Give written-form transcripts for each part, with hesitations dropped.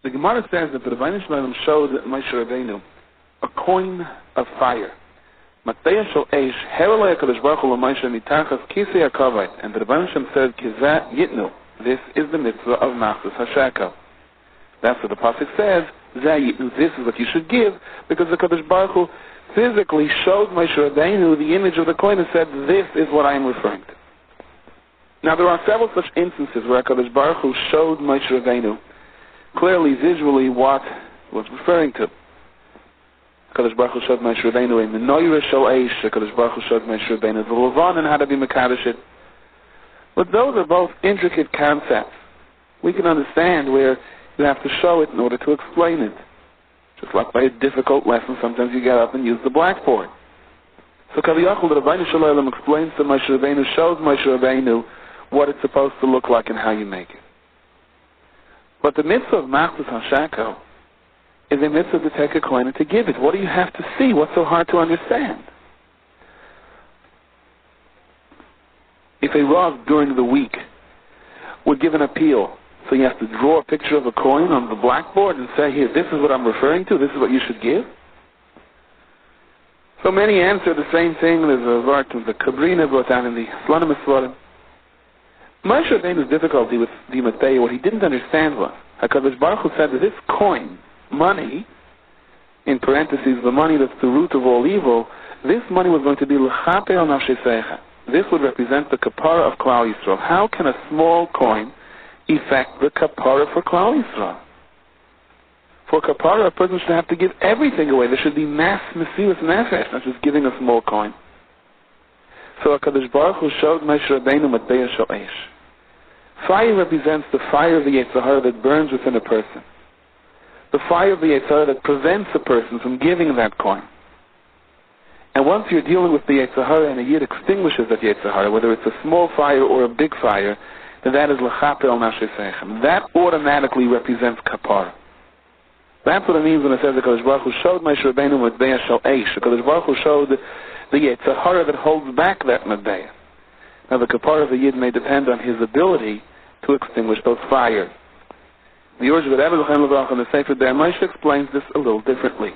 The Gemara says that the Rebbeinu Shalom showed Moshe Rabbeinu a coin of fire. Matei shel eish heralei HaKadosh Baruch Hu l'Moshe mitachas kisei hakavod, and the Rebbeinu Shalom said, Kizat yitnu. This is the mitzvah of Machzos HaShekel. That's what the pasuk says. Zeh yitnu. This is what you should give, because the Kadosh Baruch Hu physically showed Moshe Rabbeinu the image of the coin and said, "This is what I am referring to." Now there are several such instances where Kadosh Baruch Hu showed Moshe Rabbeinu clearly, visually, what was referring to. Kadosh Baruch Hu showed Moshe Rabbeinu a menorah shel eish. Kadosh Baruch Hu showed Moshe Rabbeinu the levan and how to be mekadosh it. But those are both intricate concepts. We can understand where you have to show it in order to explain it. Just like by a difficult lesson, sometimes you get up and use the blackboard. So Kaviyachol, the Rebbeinu Shalom explains to Moshe Rabbeinu, shows Moshe Rabbeinu what it's supposed to look like and how you make it. But the mitzvah of Machzos HaShekel is a mitzvah to take a coin and to give it. What do you have to see? What's so hard to understand? If a Rav during the week would give an appeal, so you have to draw a picture of a coin on the blackboard and say, here, this is what I'm referring to, this is what you should give. So many answer the same thing. There's a verse of the Kabrina brought down in the Slonim Esvarim. Moshe Rabbeinu's difficulty with the Matei, what he didn't understand was, HaKadosh Baruch Hu said that this coin, money, in parentheses, the money that's the root of all evil, this money was going to be l'chaper al nafsheisecha. This would represent the kapara of Klal Yisrael. How can a small coin effect the kapara for Klal Yisrael? For kapara, a person should have to give everything away. There should be mass mesirus nefesh, not just giving a small coin. So HaKadosh Baruch Hu showed Moshe Rabbeinu matei shel eish. Fire represents the fire of the Yetzer Hara that burns within a person. The fire of the Yetzer Hara that prevents a person from giving that coin. And once you're dealing with the Yetzer Hara and a Yid extinguishes that Yetzer Hara, whether it's a small fire or a big fire, then that is l'chaper al nafsheisecha. That automatically represents kapara. That's what it means when it says that HaKadosh Baruch Hu showed Moshe Rabbeinu matei shel eish. HaKadosh Baruch Hu showed the Yetzer Hara that holds back that matei. Now the kapara of the Yid may depend on his ability to extinguish those fires. The Yorjah Rebbe in the Sefer Der Moshe explains this a little differently.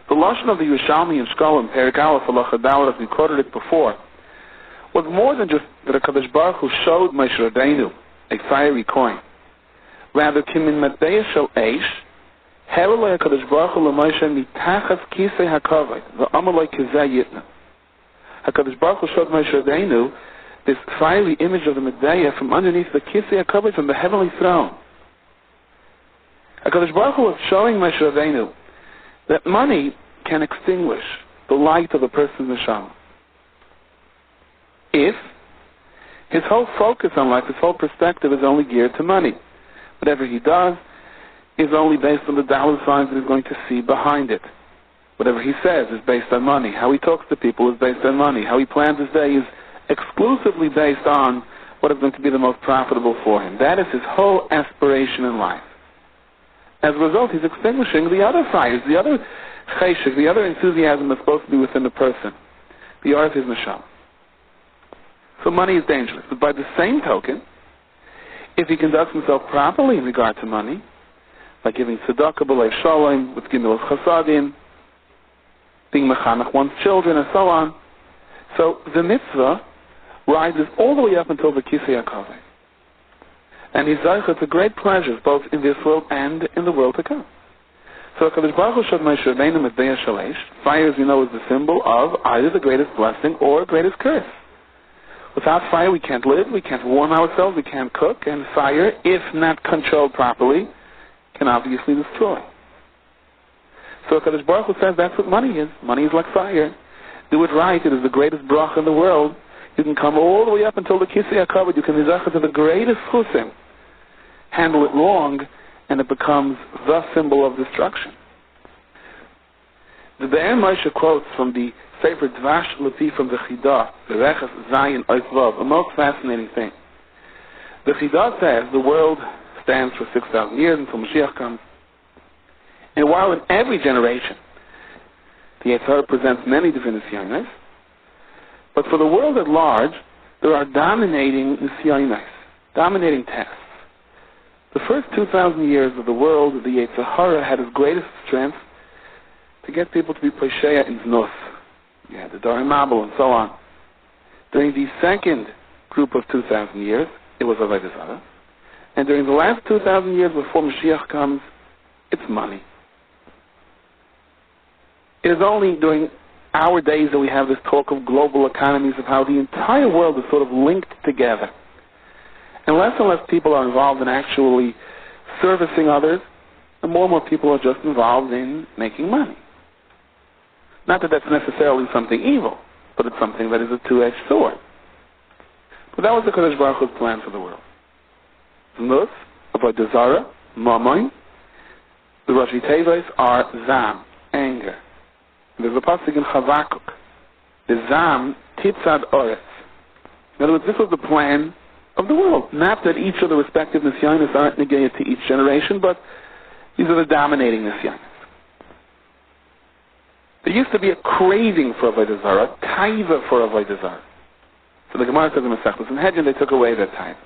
The lashon of the Yerushalmi and Shkolim, Perik Aleph Halacha Daled, as we quoted it before, was more than just that HaKadosh Baruch Hu showed Moshe Rabbeinu a fiery coin. Rather, Kimin Matei shel eish, Heralei HaKadosh Baruch Hu l'Moshe mitachas kisei hakavod, v'amalei kizeh yitna. HaKadosh Baruch Hu showed Moshe Rabbeinu this fiery image of the Medaya from underneath the kisei hakavod, from the heavenly throne. HaKadosh Baruch Hu was showing Moshe Rabbeinu that money can extinguish the light of a person's neshama. If his whole focus on life, his whole perspective is only geared to money. Whatever he does is only based on the dollar signs that he's going to see behind it. Whatever he says is based on money. How he talks to people is based on money. How he plans his day is exclusively based on what is going to be the most profitable for him. That is his whole aspiration in life. As a result, he's extinguishing the other fires, the other cheshek, the other enthusiasm that's supposed to be within the person, the art of his neshama. So money is dangerous. But by the same token, if he conducts himself properly in regard to money, by giving tzedakah, b'leiv shalom, with gimilas chasadim, being mechanech one's children, and so on, so the mitzvah rises all the way up until the kisei hakavod. And he's zeicha to great pleasures both in this world and in the world to come. So HaKadosh Baruch Hu showed Moshe Rabbeinu matei shel eish. Fire, as you know, is the symbol of either the greatest blessing or greatest curse. Without fire we can't live, we can't warm ourselves, we can't cook, and fire, if not controlled properly, can obviously destroy. So HaKadosh Baruch Hu says that's what money is. Money is like fire. Do it right, it is the greatest bracha in the world. You can come all the way up until the kisei hakavod. You can be zeicha to the greatest chusim. Handle it wrong, and it becomes the symbol of destruction. The Be'er Moshe quotes from the Sefer Dvash Lefi from the Chidah, the Reches Zayin Ois Vav, a most fascinating thing. The Chidah says the world stands for 6,000 years until Mashiach comes. And while in every generation the Yetzer Hara presents many different nisyonos, but for the world at large, there are dominating nisyonos, dominating tests. The first 2,000 years of the world, the Yetzer Hara had its greatest strength to get people to be Pesheya in Znus. You had the Darim Mabel and so on. During the second group of 2,000 years, it was Avodah Zarah. And during the last 2,000 years before Mashiach comes, it's money. It is only during our days that we have this talk of global economies, of how the entire world is sort of linked together. And less people are involved in actually servicing others, and more people are just involved in making money. Not that that's necessarily something evil, but it's something that is a two-edged sword. But that was the Kadosh Baruch Hu's plan for the world. Znus, Avodah Zarah, Mammon. The Rashi Teves are Zam, anger. There's a pasuk in Chavakuk. The Zam Titzad Oretz. In other words, this was the plan of the world. Not that each of the respective Nisyanis aren't negated to each generation, but these are the dominating Nisyanis. There used to be a craving for Avodah Zarah, taiva for Avodah Zarah. So the Gemara says in Masechtas Sanhedrin, they took away that taiva.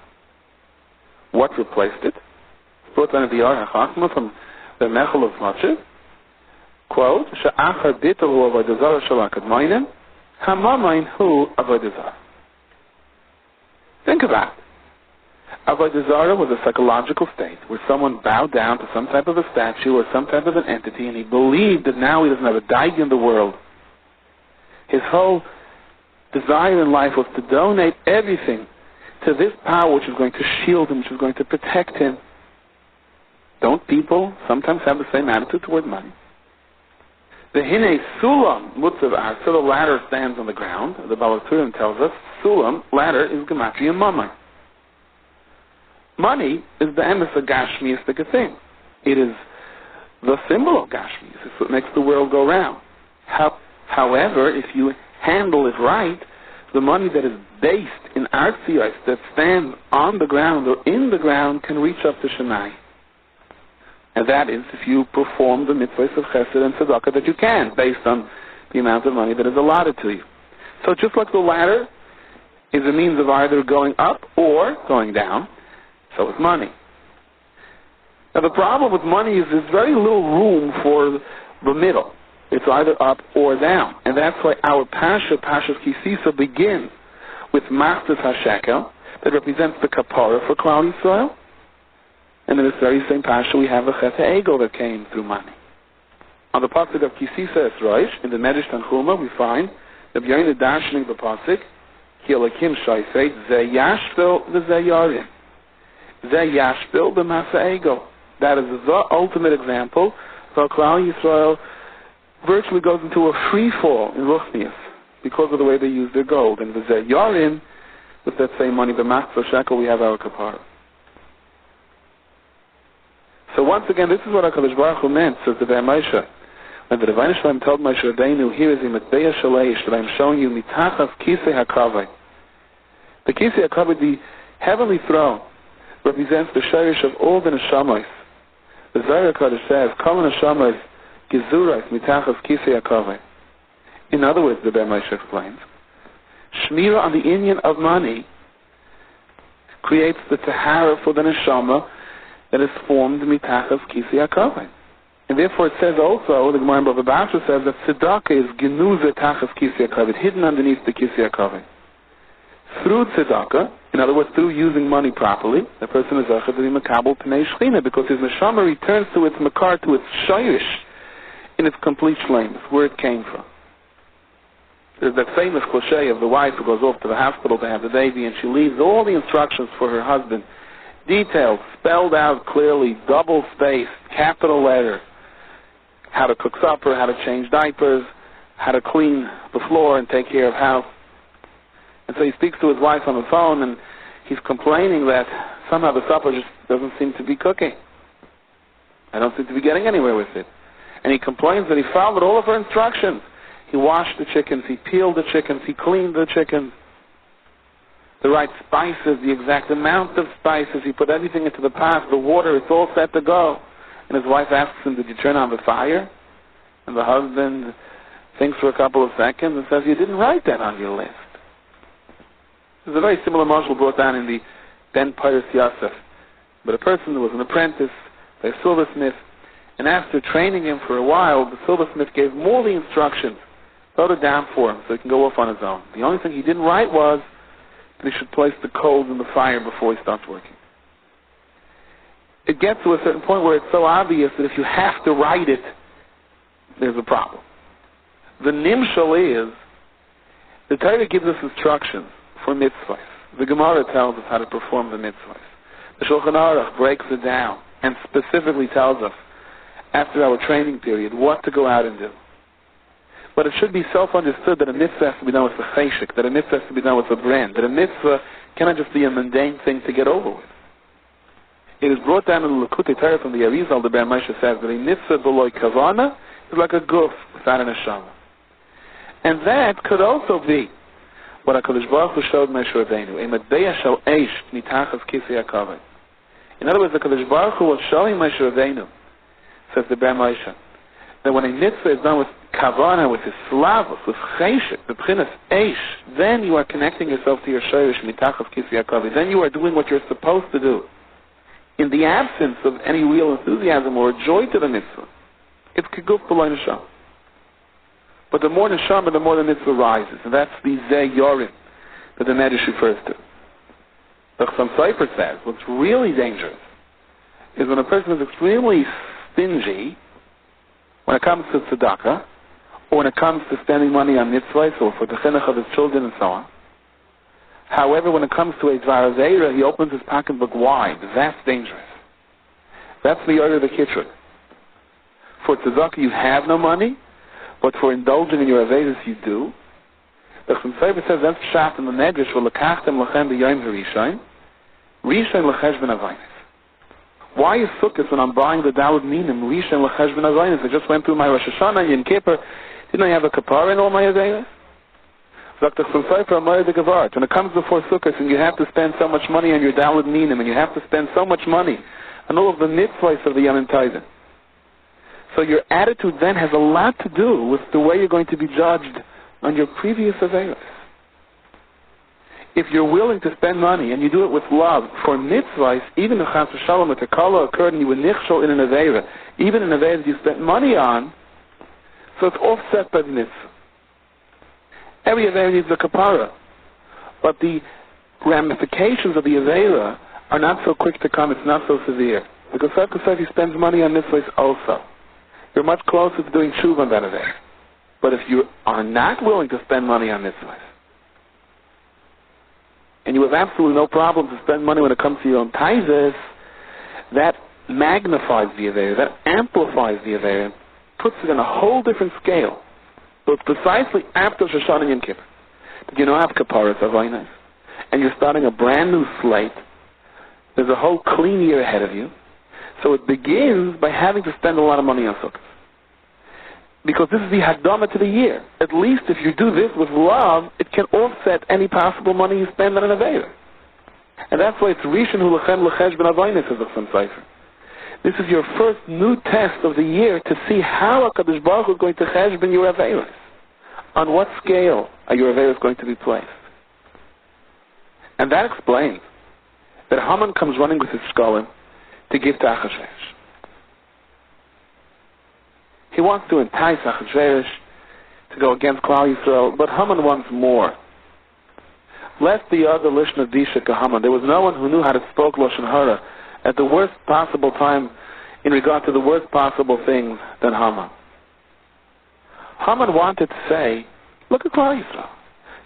What replaced it? It's brought down in the Ar HaChachma from the Mechel of Moshe. Quote, She'achar bitul hu Avodah Zarah shel HaKadmonim, hamamayim hu Avodah Zarah. Think about it. Avodah Zarah was a psychological state where someone bowed down to some type of a statue or some type of an entity, and he believed that now he doesn't have a daig in the world. His whole desire in life was to donate everything to this power which is going to shield him, which is going to protect him. Don't people sometimes have the same attitude toward money? The Hine Sulam Mutzav, so the ladder stands on the ground. The Balaturim tells us Sulam, ladder, is Gematria Mammon. Money is the emes of Gashmiistic thing. It is the symbol of Gashmiis. It's what makes the world go round. However, if you handle it right, the money that is based in Artziyos, that stands on the ground or in the ground, can reach up to Shemai. And that is if you perform the mitzvahs of Chesed and Tzedakah that you can, based on the amount of money that is allotted to you. So just like the ladder is a means of either going up or going down, so is money. Now the problem with money is there's very little room for the middle. It's either up or down. And that's why our Parshas Ki Sisa, begins with Mastas HaShekel, that represents the Kapara for Klal Yisrael. And in this very same Parsha we have a Chet HaEgel that came through money. On the pasuk of Ki Sisa Esroish, in the Medrash Tanchuma, we find that behind the darshaning the pasuk, Ki Elokim Shaifet, Ze Yashpil V'Ze Yarim. Ze Yashpil B'Masa Egel. That is the ultimate example of how Klal Yisrael virtually goes into a free fall in Ruchnius because of the way they use their gold. And V'Ze Yarim, with that same money, the Mastas Shekel, we have our Kapara. So once again, this is what HaKadosh Baruch Hu meant, says the Be'er Moshe. When the Rebbeinu Shalom told Moshe Rabbeinu, here is the Metbeya Shaleish, that I'm showing you Mitachas Kisei HaKavod. The Kisei HaKavod, the heavenly throne, represents the Shirish of all the Neshamayos. The Zohar HaKadosh says, Kol Neshamayos Gezurais Mitachas Kisei HaKavod. In other words, the Be'er Moshe explains, Shmira on the Inyan of money creates the Tahara for the Neshama that is formed mitachas Kisei HaKavod. And therefore it says also, the Gemara in Bava Basra says that tzedakah is genuze tachas Kisei HaKavod, hidden underneath the Kisei HaKavod. Through tzedakah, in other words, through using money properly, the person is zachar to be makabel pnei shechina, because his neshama returns to its makar, to its shayrish, in its complete shleimus, where it came from. There's that famous cliche of the wife who goes off to the hospital to have the baby, and she leaves all the instructions for her husband, detailed, spelled out clearly, double-spaced, capital letter, how to cook supper, how to change diapers, how to clean the floor and take care of house. And so he speaks to his wife on the phone, and he's complaining that somehow the supper just doesn't seem to be cooking. I don't seem to be getting anywhere with it. And he complains that he followed all of her instructions. He washed the chickens, he peeled the chickens, he cleaned the chickens. The right spices, the exact amount of spices. He put everything into the pot, the water, it's all set to go. And his wife asks him, did you turn on the fire? And the husband thinks for a couple of seconds and says, you didn't write that on your list. There's a very similar marshal brought down in the Ben Pius Yosef, but a person who was an apprentice by a silversmith, and after training him for a while, the silversmith gave him all the instructions, wrote it down for him so he can go off on his own. The only thing he didn't write was that he should place the coals in the fire before he starts working. It gets to a certain point where it's so obvious that if you have to write it, there's a problem. The nimshal is, the Torah gives us instructions for mitzvahs. The Gemara tells us how to perform the mitzvahs. The Shulchan Aruch breaks it down and specifically tells us, after our training period, what to go out and do. But it should be self-understood that a mitzvah has to be done with a cheshik, that a mitzvah has to be done with a brand, that a mitzvah cannot just be a mundane thing to get over with. It is brought down in the Likutei Torah from the Arizal, the Ber Moshe says that a mitzvah below kavana is like a guf without an neshama. And that could also be what HaKadosh Baruch Hu showed Moshe Rabbeinu, a medbeya shel eish nitachas kisei hakavod. In other words, the HaKadosh Baruch Hu was showing Moshe Rabbeinu, says the Ber Moshe, that when a mitzvah is done with kavana, with islavos, with cheshek, the b'chinas eish, then you are connecting yourself to your shayrish nitachas kisei hakavod. Then you are doing what you're supposed to do. In the absence of any real enthusiasm or joy to the mitzvah, it's kiguf b'loi neshama. But the more neshama, the more the mitzvah rises, and that's the zeh yorim that the Medrash refers to. The Chassam Sofer says what's really dangerous is when a person is extremely stingy when it comes to tzedakah, or when it comes to spending money on mitzvahs or for the chinuch of his children and so on. However, when it comes to a dvar aveira, he opens his pocketbook wide. That's dangerous. That's the order of the kitrut. For tzedakah, you have no money, but for indulging in your aveiras, you do. The Chassam Sofer says that's pshat in the Medrash, v'lekachtem lachem b'yom harishon, rishon lecheshbon avaynis. Why is Sukkot when I'm buying the Daled Minim, rishon lecheshbon avaynis? I just went through my Rosh Hashanah, Yom Kippur, didn't I have a kapara in all my aveiras? When it comes before Sukkot and you have to spend so much money on your Daled Minim, and you have to spend so much money on all of the mitzvahs of the Yom Tovim. So your attitude then has a lot to do with the way you're going to be judged on your previous aveiros. If you're willing to spend money and you do it with love for mitzvahs, even if chas v'shalom a takala occurred and you were nichshol in an aveira, even an aveira that you spent money on, so it's offset by the mitzvah. Every aveira needs a kapara, but the ramifications of the aveira are not so quick to come. It's not so severe. Because if he spends money on mitzvahs also, you're much closer to doing tshuva on that aveira. But if you are not willing to spend money on mitzvahs, and you have absolutely no problem to spend money when it comes to your own tithes, that magnifies the aveira, that amplifies the aveira, puts it on a whole different scale. So it's precisely after Shoshana and Yom Kippur that you don't have kaparas avaynos, and you're starting a brand new slate. There's a whole clean year ahead of you. So it begins by having to spend a lot of money on Sukkot. Because this is the Hadamah to the year. At least if you do this with love, it can offset any possible money you spend on an Aveira. And that's why it's Rishon Hu Lechem Lecheshbon Avaynos, says the Chassam Sofer. This is your first new test of the year to see how HaKadosh Baruch Hu is going to cheshbon your Aveiros. On what scale are your Aveiros going to be placed? And that explains that Haman comes running with his shkolim to give to Achashverosh. He wants to entice Achashverosh to go against Klal Yisrael, but Haman wants more. Lest the other Lishna Disha Haman, there was no one who knew how to speak Lashon Hara at the worst possible time in regard to the worst possible things than Haman. Haman wanted to say, look at Klal Yisrael.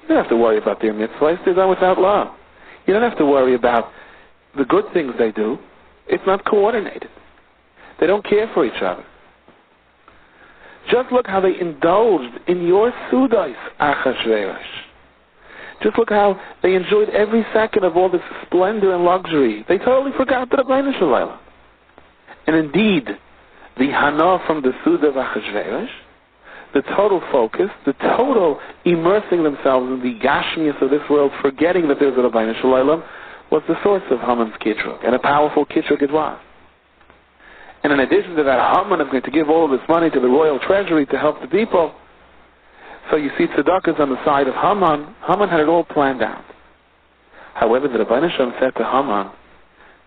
You don't have to worry about their mitzvahs. They're done without love. You don't have to worry about the good things they do. It's not coordinated. They don't care for each other. Just look how they indulged in your Sudais, Achashverosh. Just look how they enjoyed every second of all this splendor and luxury. They totally forgot the Rabbeinu Shalom. And indeed, the Hana from the Suda of Achashverosh, the total focus, the total immersing themselves in the Gashmias of this world, forgetting that there's a Rabbeinu Shalom, was the source of Haman's kitruk, and a powerful kitruk it was. And in addition to that, Haman is going to give all of this money to the royal treasury to help the people. So you see tzedakah is on the side of Haman. Haman had it all planned out. However, the Rabbeinu Shalom said to Haman,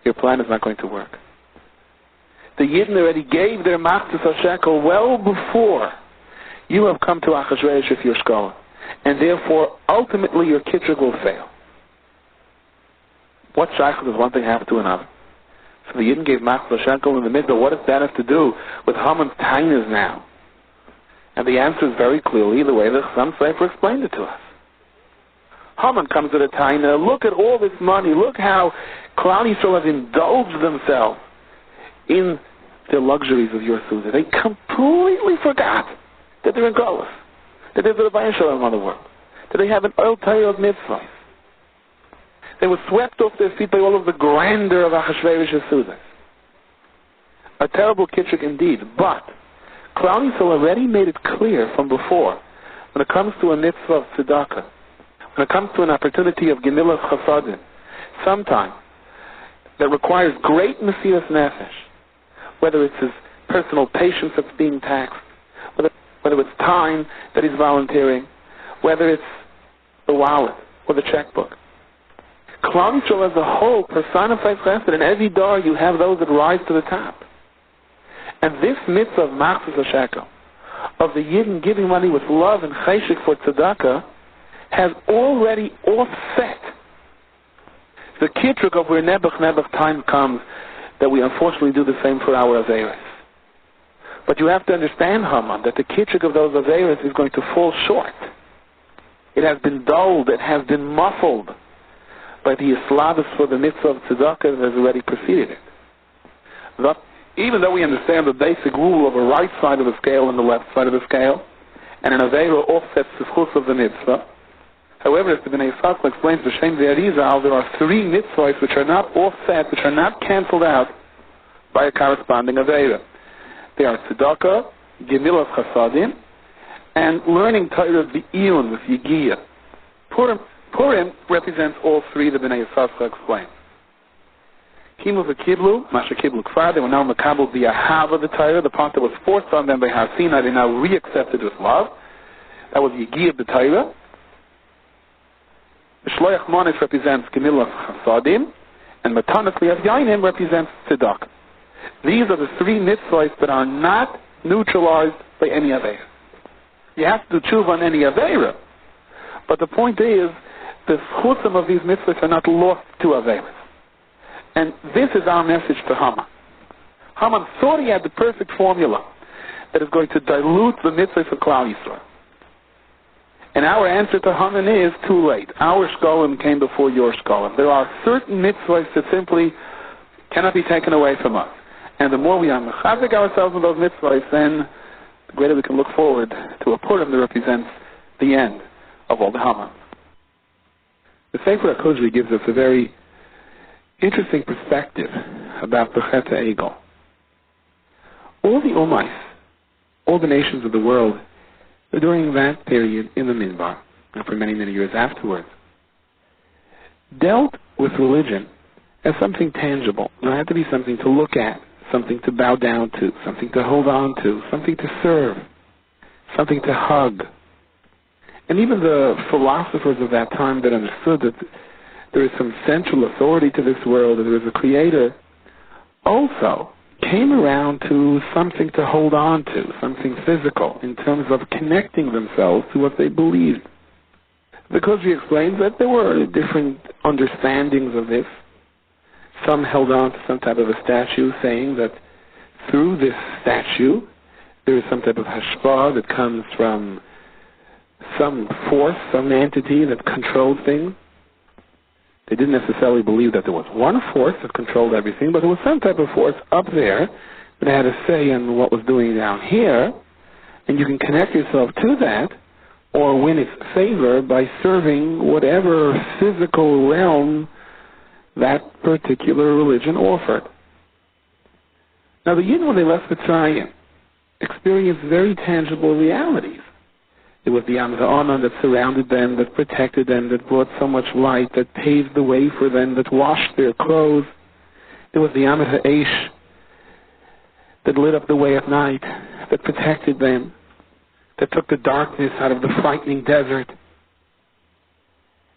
your plan is not going to work. The Yidden already gave their machzis shekel well before you have come to Achashverosh with your scholar, and therefore ultimately your kitrug will fail. What shaykhus does one thing happen to another? So the Yidden gave machzis shekel in the midst, but what does that have to do with Haman's tainas now? And the answer is very clearly the way the Chassam Sofer explained it to us. Haman comes to the taina, look at all this money, look how Klal Yisrael have indulged themselves in the luxuries of your Suda. They completely forgot that they're in Golus, that there's a Rebbeinu Shalom on the world, that they have an oil Torah of mitzvahs. They were swept off their feet by all of the grandeur of Achashverosh's Suda. A terrible kitrug indeed, but Klal Yisrael already made it clear from before, when it comes to a mitzvah of tzedakah, when it comes to an opportunity of gemilas chasadim, sometime that requires great mesiras nefesh, whether it's his personal patience that's being taxed, whether it's time that he's volunteering, whether it's the wallet or the checkbook. Klal Yisrael as a whole personifies chesed, and every door you have those that rise to the top. And this mitzvah of machzis shekel, of the Yidden giving money with love and cheshik for tzedakah, has already offset the kitrug of where nebuch time comes, that we unfortunately do the same for our averos. But you have to understand, Haman, that the kitrug of those averos is going to fall short. It has been dulled, it has been muffled by the islavus for the mitzvah of tzedakah that has already preceded it. Thus, even though we understand the basic rule of a right side of the scale and the left side of the scale, and an avera offsets the schus of the mitzvah, however, as the Bnei Yissaschar explains the Shem Arizal, there are three mitzvahs which are not offset, which are not cancelled out by a corresponding avera. They are tzedakah, gemilas chasadim, and learning Torah b'iyun with yigiyah. Purim represents all three, the Bnei Yissaschar explains. Kimu v'kiblu, masha kiblu kfar, they were now makabel the ahava, the Torah, the part that was forced on them by Har Sinai, they now re-accepted with love. That was yigiyah the Torah. Shloach Monis represents Gemilas Chasadim, and Matanas Liyav Yainim represents Tzedakah. These are the three mitzvahs that are not neutralized by any Aveira. You have to do tshuva on any Aveira, but the point is, the chutzim of these mitzvahs are not lost to Aveiras. And this is our message to Haman. Haman thought he had the perfect formula that is going to dilute the mitzvahs of Klal Yisrael. And our answer to Haman is, too late. Our Shkolim came before your Shkolim. There are certain mitzvahs that simply cannot be taken away from us. And the more we are mechazik ourselves with those mitzvahs, then the greater we can look forward to a Purim that represents the end of all the Haman. The Sefer HaKodri gives us a very interesting perspective about the Chet HaEgel. All the Ummahs, all the nations of the world, during that period in the Midbar, and for many, many years afterwards, dealt with religion as something tangible. There had to be something to look at, something to bow down to, something to hold on to, something to serve, something to hug. And even the philosophers of that time that understood that there is some central authority to this world, that there is a creator, also came around to something to hold on to, something physical, in terms of connecting themselves to what they believed. Because he explains that there were different understandings of this. Some held on to some type of a statue, saying that through this statue there is some type of hashpah that comes from some force, some entity that controlled things. They didn't necessarily believe that there was one force that controlled everything, but there was some type of force up there that had a say in what was doing down here, and you can connect yourself to that or win its favor by serving whatever physical realm that particular religion offered. Now the Yidden, when they left Mitzrayim, experienced very tangible realities. It was the Am Ha'anan that surrounded them, that protected them, that brought so much light, that paved the way for them, that washed their clothes. It was the Am Ha'esh that lit up the way at night, that protected them, that took the darkness out of the frightening desert.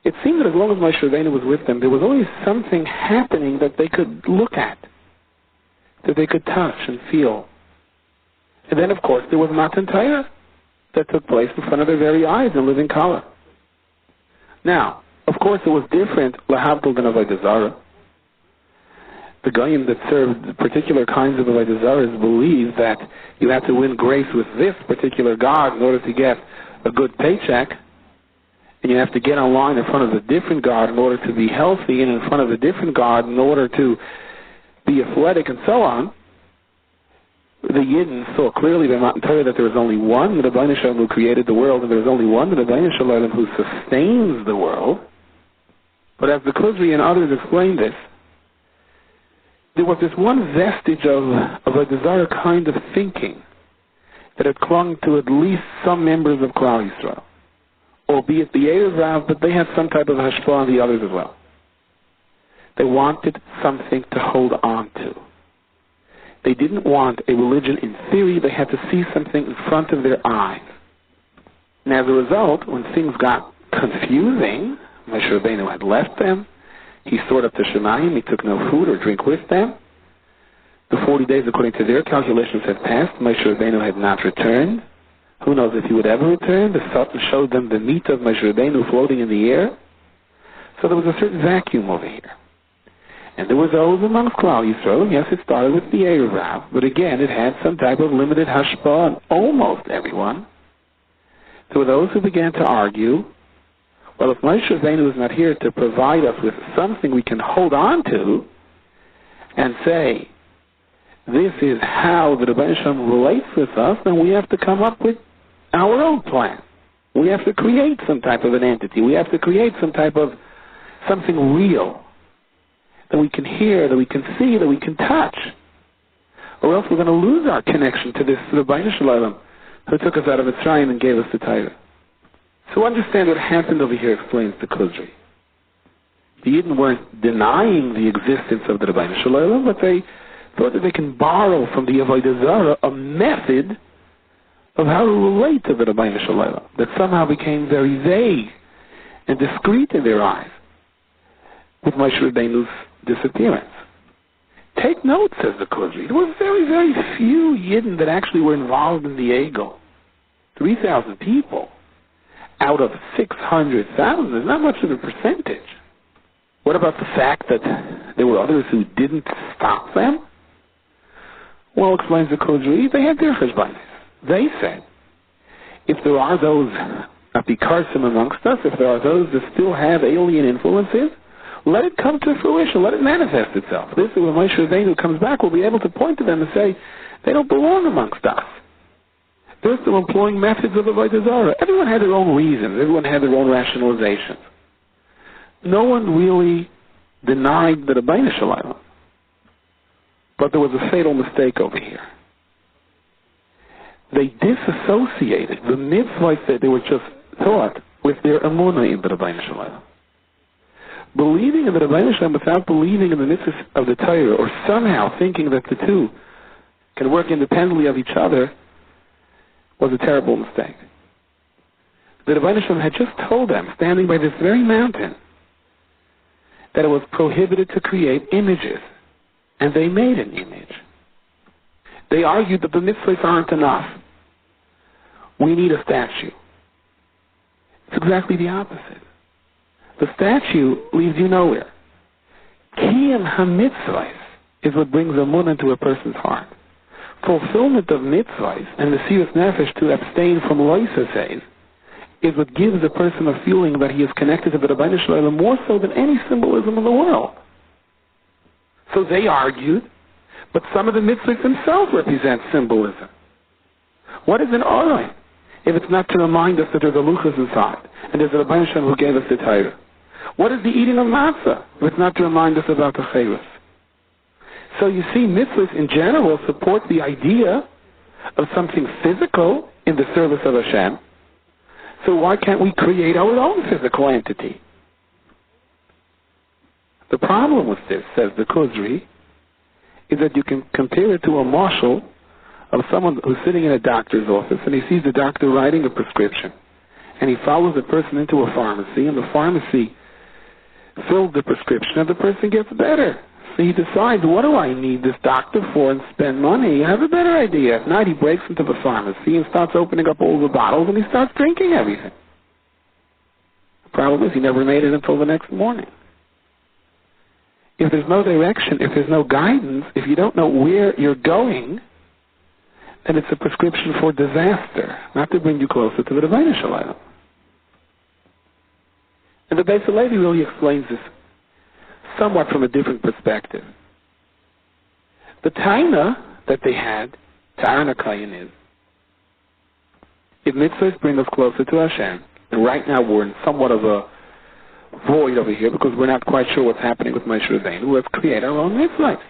It seemed that as long as Moshe Rabbeinu was with them, there was always something happening that they could look at, that they could touch and feel. And then, of course, there was Matan Torah that took place in front of their very eyes in living color. Now, of course, it was different, lahavdil than Avodah Zarah. The Goyim that served particular kinds of Avodah Zarahs believed that you have to win grace with this particular God in order to get a good paycheck, and you have to get online in front of a different God in order to be healthy, and in front of a different God in order to be athletic, and so on. The Yidden saw clearly by Matan Torah that there was only one, the Rebbeinu Shalom, who created the world, and there was only one, the Rebbeinu Shalom, who sustains the world. But as the Kuzri and others explained this, there was this one vestige of a Zarah kind of thinking that had clung to at least some members of Klal Yisrael, albeit the Erev Rav, but they had some type of hashpah on the others as well. They wanted something to hold on to. They didn't want a religion in theory. They had to see something in front of their eyes. And as a result, when things got confusing, Moshe Rabbeinu had left them. He soared up to Shemayim. He took no food or drink with them. The 40 days, according to their calculations, had passed. Moshe Rabbeinu had not returned. Who knows if he would ever return? The Satan showed them the meat of Moshe Rabbeinu floating in the air. So there was a certain vacuum over here. And there were those amongst Klal Yisrael, and yes, it started with the Erev Rav, but again, it had some type of limited hashpah on almost everyone. There were those who began to argue, well, if Moshe Rabbeinu is not here to provide us with something we can hold on to and say, this is how the Rebbeinu Shalom relates with us, then we have to come up with our own plan. We have to create some type of an entity. We have to create some type of something real that we can hear, that we can see, that we can touch. Or else we're going to lose our connection to this Rebbeinu Shalom who took us out of Mitzrayim and gave us the Torah. So understand what happened over here explains the Kuzri. The Yidden weren't denying the existence of the Rebbeinu Shalom, but they thought that they can borrow from the Avodah Zarah a method of how to relate to the Rebbeinu Shalom that somehow became very vague and discreet in their eyes with Moshe Rabbeinu's disappearance. Take note, says the Kuzri. There were very, very few Yidden that actually were involved in the Egel. 3,000 people out of 600,000 is not much of a percentage. What about the fact that there were others who didn't stop them? Well, explains the Kuzri, they had their cheshbonis. They said, if there are those apikarsim amongst us, if there are those that still have alien influences, let it come to fruition. Let it manifest itself. This is when Moshe Rabbeinu comes back, we'll be able to point to them and say, they don't belong amongst us. They're still employing methods of Avodah Zarah. Everyone had their own reasons. Everyone had their own rationalizations. No one really denied the Rebbeinu Shalom. But there was a fatal mistake over here. They disassociated the mitzvahs that they were just taught with their emunah in the Rebbeinu Shalom. Believing in the Rebbeinu Shalom without believing in the mitzvahs of the Torah, or somehow thinking that the two can work independently of each other, was a terrible mistake. The Rebbeinu Shalom had just told them, standing by this very mountain, that it was prohibited to create images, and they made an image. They argued that the mitzvahs aren't enough. We need a statue. It's exactly the opposite. The statue leads you nowhere. Kiyam ha-mitzvahs is what brings emunah into a person's heart. Fulfillment of mitzvahs and the sirus nefesh to abstain from loisases is what gives a person a feeling that he is connected to the Rebbeinu Shalom more so than any symbolism in the world. So they argued, but some of the mitzvahs themselves represent symbolism. What is an oil if it's not to remind us that there's a luchas inside and there's a Rebbeinu Shalom who gave us the Torah? What is the eating of matzah if it's not to remind us about the chayros? So you see, mitzvahs in general support the idea of something physical in the service of Hashem. So why can't we create our own physical entity? The problem with this, says the Kuzri, is that you can compare it to a marshal of someone who's sitting in a doctor's office and he sees the doctor writing a prescription. and he follows the person into a pharmacy, and the pharmacy fills the prescription, and the person gets better. So he decides, what do I need this doctor for, and spend money? I have a better idea. At night he breaks into the pharmacy and starts opening up all the bottles, and he starts drinking everything. The problem is he never made it until the next morning. If there's no direction, if there's no guidance, if you don't know where you're going, then it's a prescription for disaster, not to bring you closer to the Rebbeinu Shalom. And the Beis Halevi really explains this somewhat from a different perspective. The taina that they had, Ta'ana Kayin, is, if mitzvahs bring us closer to Hashem, and right now we're in somewhat of a void over here because we're not quite sure what's happening with Moshe Rabbeinu, let's create our own mitzvahs.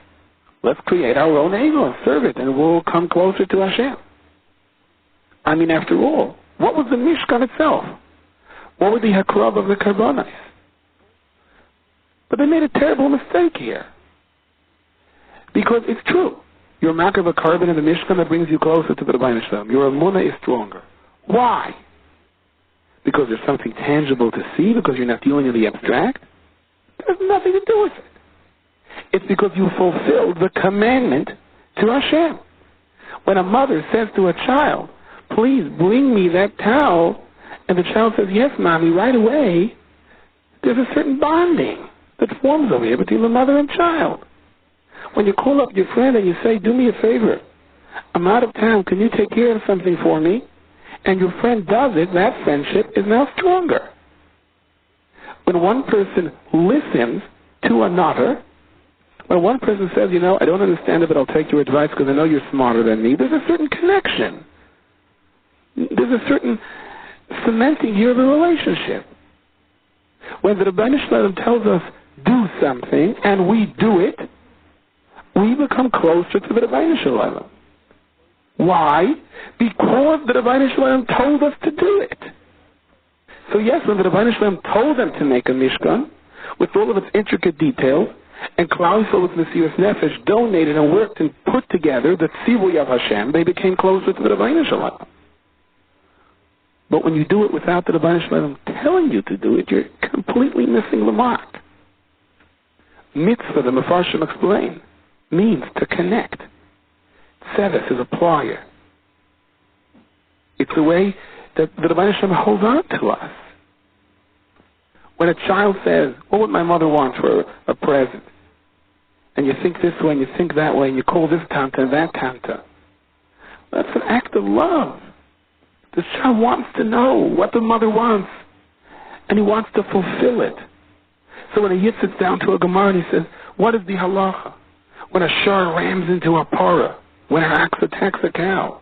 Let's create our own ego and serve it, and we'll come closer to Hashem. I mean, after all, what was the Mishkan itself? What was the Hakrab of the Karbonis? But they made a terrible mistake here. Because it's true. Your mark of a carbon in the Mishkan that brings you closer to the Rebbeinu Shalom. Your emunah is stronger. Why? Because there's something tangible to see, because you're not dealing in the abstract? It has nothing to do with it. It's because you fulfilled the commandment to Hashem. When a mother says to a child, please bring me that towel, and the child says, yes, mommy, right away, there's a certain bonding that forms over here between the mother and child. When you call up your friend and you say, do me a favor, I'm out of town, can you take care of something for me? And your friend does it, that friendship is now stronger. When one person listens to another, when one person says, I don't understand it, but I'll take your advice because I know you're smarter than me, there's a certain connection. There's a certain cementing here of a relationship. When the Rebbeinu Shalom tells us, do something, and we do it, we become closer to the Rebbeinu Shalom. Why? Because the Rebbeinu Shalom told us to do it. So yes, when the Rebbeinu Shalom told them to make a Mishkan, with all of its intricate details, and Klal Yisrael with Mesiras Nefesh donated and worked and put together the Tzivui of Hashem, they became closer to the Rebbeinu Shalom. But when you do it without the Rebbeinu Shalom telling you to do it, you're completely missing the mark. Mitzvah, the Mefarshim explain, means to connect. Tzeves is a plier. It's the way that the Rebbeinu Shalom holds on to us. When a child says, what would my mother want for a present? And you think this way and you think that way and you call this tanta and that tanta. That's an act of love. This child wants to know what the mother wants, and he wants to fulfill it. So when a yid sits down to a Gemara and he says, what is the halacha? When a shar rams into a parah, when an ox attacks a cow,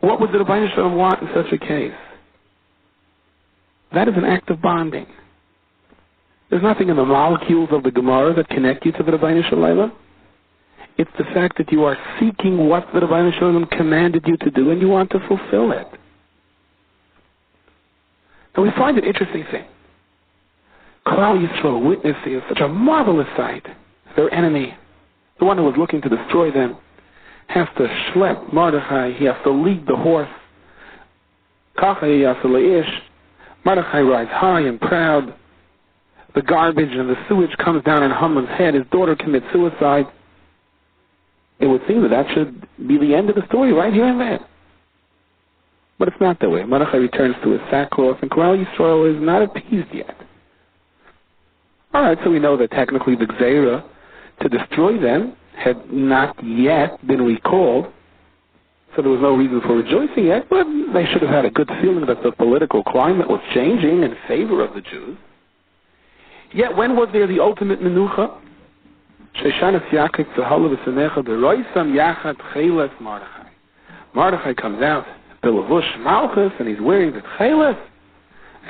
what would the Rebbeinu Shalom want in such a case? That is an act of bonding. There's nothing in the molecules of the Gemara that connect you to the Rebbeinu Shalom. It's the fact that you are seeking what the Rebbeinu Shalom commanded you to do and you want to fulfill it. And we find an interesting thing. Klal Yisrael witnessing such a marvelous sight. Their enemy, the one who was looking to destroy them, has to schlep Mordechai. He has to lead the horse. Mordechai rides high and proud. The garbage and the sewage comes down on Haman's head. His daughter commits suicide. It would seem that should be the end of the story right here and there. But it's not that way. Mordechai returns to his sackcloth, and Klal Yisrael is not appeased yet. All right, so we know that technically the Gzeira to destroy them had not yet been recalled, so there was no reason for rejoicing yet, but they should have had a good feeling that the political climate was changing in favor of the Jews. Yet when was there the ultimate menucha? Mordechai comes out, Belavush Malchus, and he's wearing the tcheles,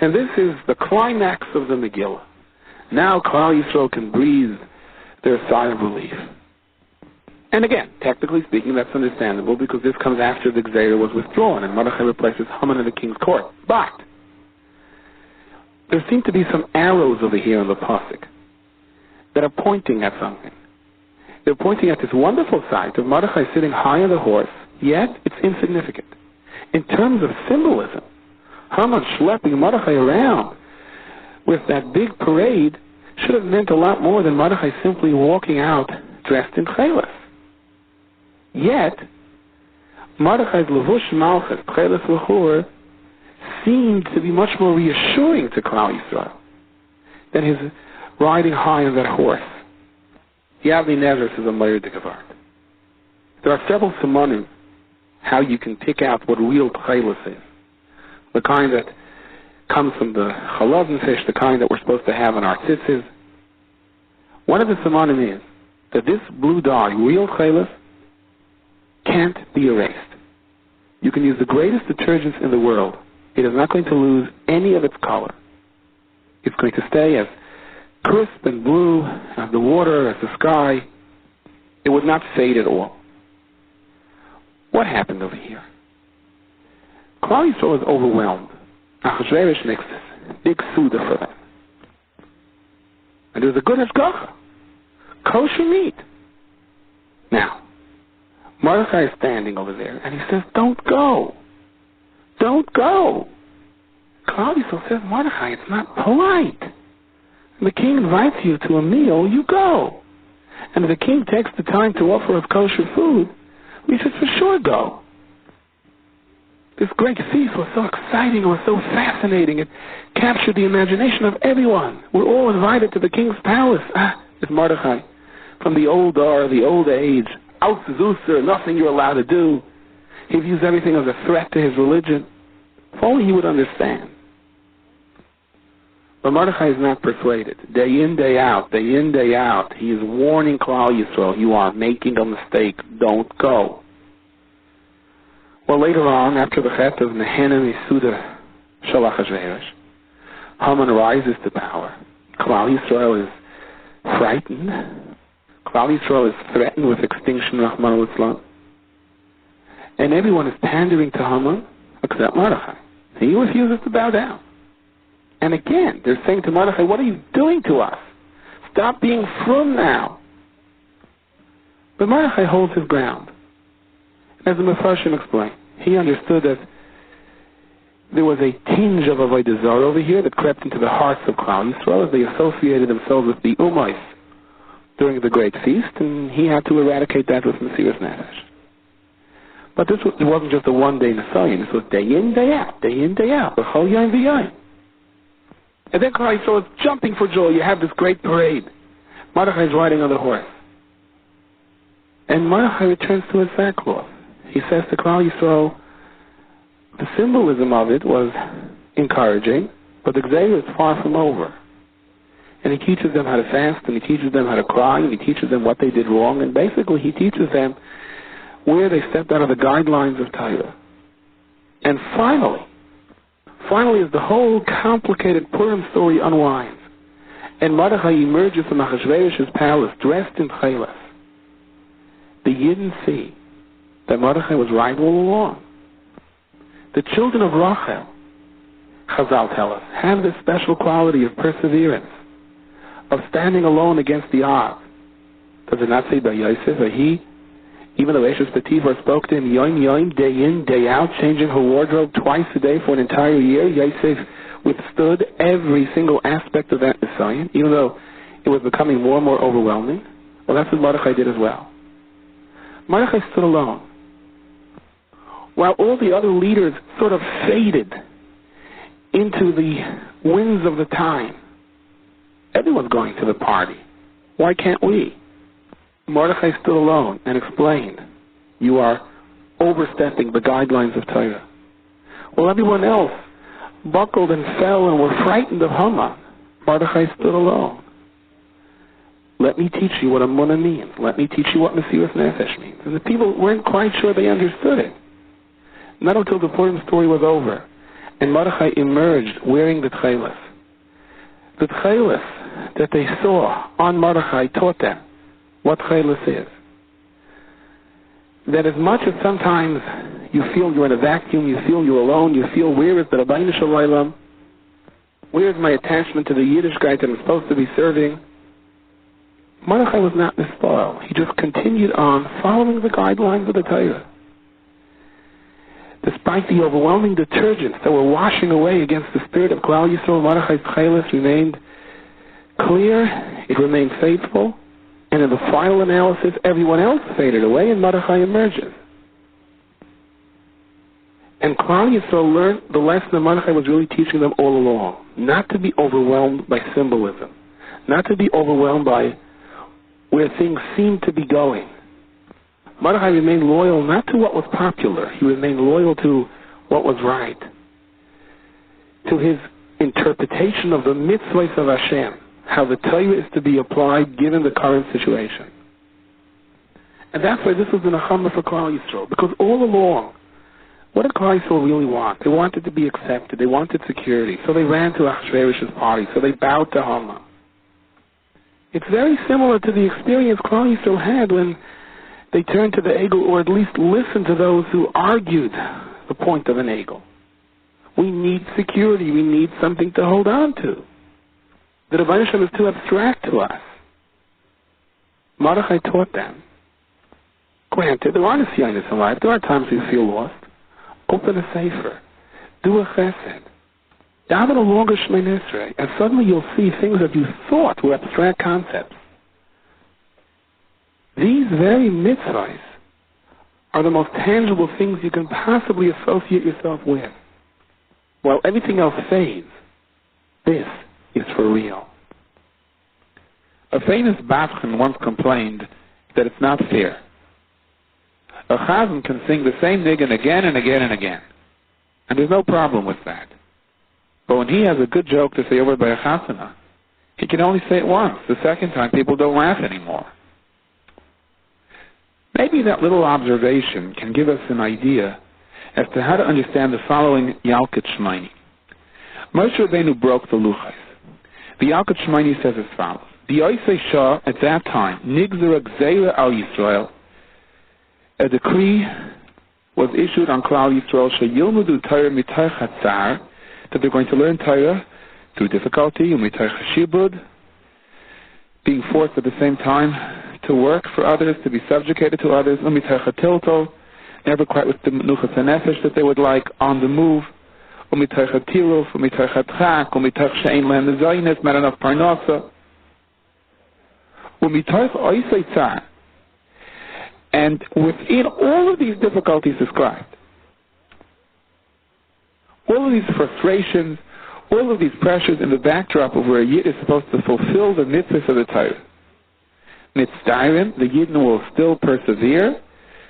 and this is the climax of the Megillah. Now Klal Yisrael can breathe their sigh of relief. And again, technically speaking, that's understandable because this comes after the Gzeira was withdrawn and Mordechai replaces Haman in the king's court. But there seem to be some arrows over here in the pasuk that are pointing at something. They're pointing at this wonderful sight of Mordechai sitting high on the horse, yet it's insignificant. In terms of symbolism, Haman schlepping Mordechai around with that big parade should have meant a lot more than Mordechai simply walking out dressed in chelas. Yet, Mordechai's levush malchus, chelas l'chur, seemed to be much more reassuring to Klal Yisrael than his riding high on that horse. Yavni Nevers is a Meir de Gevart. There are several simonim how you can pick out what real chelas is. The kind that comes from the chalav fish, the kind that we're supposed to have in our tzitzis. One of the simonim is that this blue dye, real chelas, can't be erased. You can use the greatest detergents in the world. It is not going to lose any of its color. It's going to stay as crisp and blue as the water, as the sky. It would not fade at all. What happened over here? Klal Yisrael was overwhelmed. Achashverosh makes this big suda for them. And there was a good hashgacha. Kosher meat. Now, Mordechai is standing over there, and he says, don't go. Don't go. Klal Yisrael says, Mordechai, it's not polite. And the king invites you to a meal, you go. And if the king takes the time to offer us kosher food, we should for sure go. This great feast was so exciting, it was so fascinating, it captured the imagination of everyone. We're all invited to the king's palace. It's Mordechai, from the old or the old age, out Zusser, nothing you're allowed to do. He views everything as a threat to his religion. If only he would understand. But Mordechai is not persuaded. Day in, day out, he is warning Klal Yisrael, you are making a mistake, don't go. Well, later on, after the chet of Nehenem Yisuda Shalach Achashverosh, Haman rises to power. Klal Yisrael is frightened. Klal Yisrael is threatened with extinction, Rahman al-Islam. And everyone is pandering to Haman except Mordechai. He refuses to bow down. And again, they're saying to Mordechai, what are you doing to us? Stop being frum now. But Mordechai holds his ground. As the Mefarshim explained, he understood that there was a tinge of Avodah Zarah over here that crept into the hearts of Klal Yisrael as they associated themselves with the Umayis during the Great Feast, and he had to eradicate that with Mesiras Nefesh. But it wasn't just a one-day Nisayon. This was day in, day out, B'chol Yom v'Yom. And then Klal Yisrael is jumping for joy. You have this great parade. Mordechai is riding on the horse. And Mordechai returns to his sackcloth. He says to Klal Yisrael, the symbolism of it was encouraging, but the Gzeira is far from over. And he teaches them how to fast, and he teaches them how to cry, and he teaches them what they did wrong, and basically he teaches them where they stepped out of the guidelines of Torah. And finally, as the whole complicated Purim story unwinds, and Mordechai emerges from Achashverosh's palace dressed in chelas, the Yidden see that Mordechai was right all along. The children of Rachel, Chazal tell us, have this special quality of perseverance, of standing alone against the odds. Does it not say by Yosef, or he, even though Eshes Potiphar spoke to him yom, day in, day out, changing her wardrobe twice a day for an entire year, Yosef withstood every single aspect of that Nisayon, even though it was becoming more and more overwhelming. Well, that's what Mordechai did as well. Mordechai stood alone. While all the other leaders sort of faded into the winds of the time. Everyone's going to the party. Why can't we? Mordechai stood alone and explained, you are overstepping the guidelines of Torah. Well, everyone else buckled and fell and were frightened of Haman. Mordechai stood alone. Let me teach you what Amunah means. Let me teach you what Mesiras Nefesh means. And the people weren't quite sure they understood it. Not until the Purim story was over, and Mordechai emerged wearing the tchelis. The tchelis that they saw on Mordechai taught them what tchelis is. That as much as sometimes you feel you're in a vacuum, you feel you're alone, you feel, where is the Rabbeinu Shalom? Where is my attachment to the Yiddishkeit that I'm supposed to be serving? Mordechai was not mispoiled. He just continued on following the guidelines of the Torah. Despite the overwhelming detergents that were washing away against the spirit of Klal Yisrael, Mordechai's Chelis remained clear, it remained faithful, and in the final analysis, everyone else faded away and Mordechai emerges. And Klal Yisrael learned the lesson that Mordechai was really teaching them all along, not to be overwhelmed by symbolism, not to be overwhelmed by where things seemed to be going. Mordechai remained loyal not to what was popular, he remained loyal to what was right, to his interpretation of the mitzvahs of Hashem, how the Torah is to be applied given the current situation. And that's why this was the Nechama for Klal Yisrael, because all along, what did Klal Yisrael really want? They wanted to be accepted, they wanted security, so they ran to Achashverosh's party, so they bowed to Haman. It's very similar to the experience Klal Yisrael had when they turned to the Egel, or at least listened to those who argued the point of an Egel. We need security. We need something to hold on to. The Rebbeinu Shem is too abstract to us. Mordechai taught them. Granted, there are nisyonos in life. There are times you feel lost. Open a sefer. Do a chesed. Daven a longer Shemay Esrei, and suddenly you'll see things that you thought were abstract concepts. These very mitzvahs are the most tangible things you can possibly associate yourself with. While everything else fades, this is for real. A famous Bavchan once complained that it's not fair. A chazan can sing the same nigun again and again and again, and there's no problem with that. But when he has a good joke to say over by a chasana, he can only say it once. The second time, people don't laugh anymore. Maybe that little observation can give us an idea as to how to understand the following Yalkut Shmaini. Moshe Rabbeinu broke the Luchos. The Yalkut Shmaini says as follows: The Oisei Shah at that time, Nigzera Gzeira al Yisrael, a decree was issued on Klal Yisrael, Sheyilmudu Torah mitoch hatzar, that they're going to learn Torah through difficulty, umitoch shibud, being forced at the same time to work for others, to be subjugated to others, umitoch hatilto, never quite with the menuchas hanefesh that they would like, on the move, umitoch hatiruf, umitoch hatchak, umitoch she'ein lehem nezaynus, not enough parnasa, umitoch oisei tzar. And within all of these difficulties described, all of these frustrations, all of these pressures in the backdrop of where a Yid is supposed to fulfill the mitzvahs of the Torah, Mitzvahim, the Yidden will still persevere.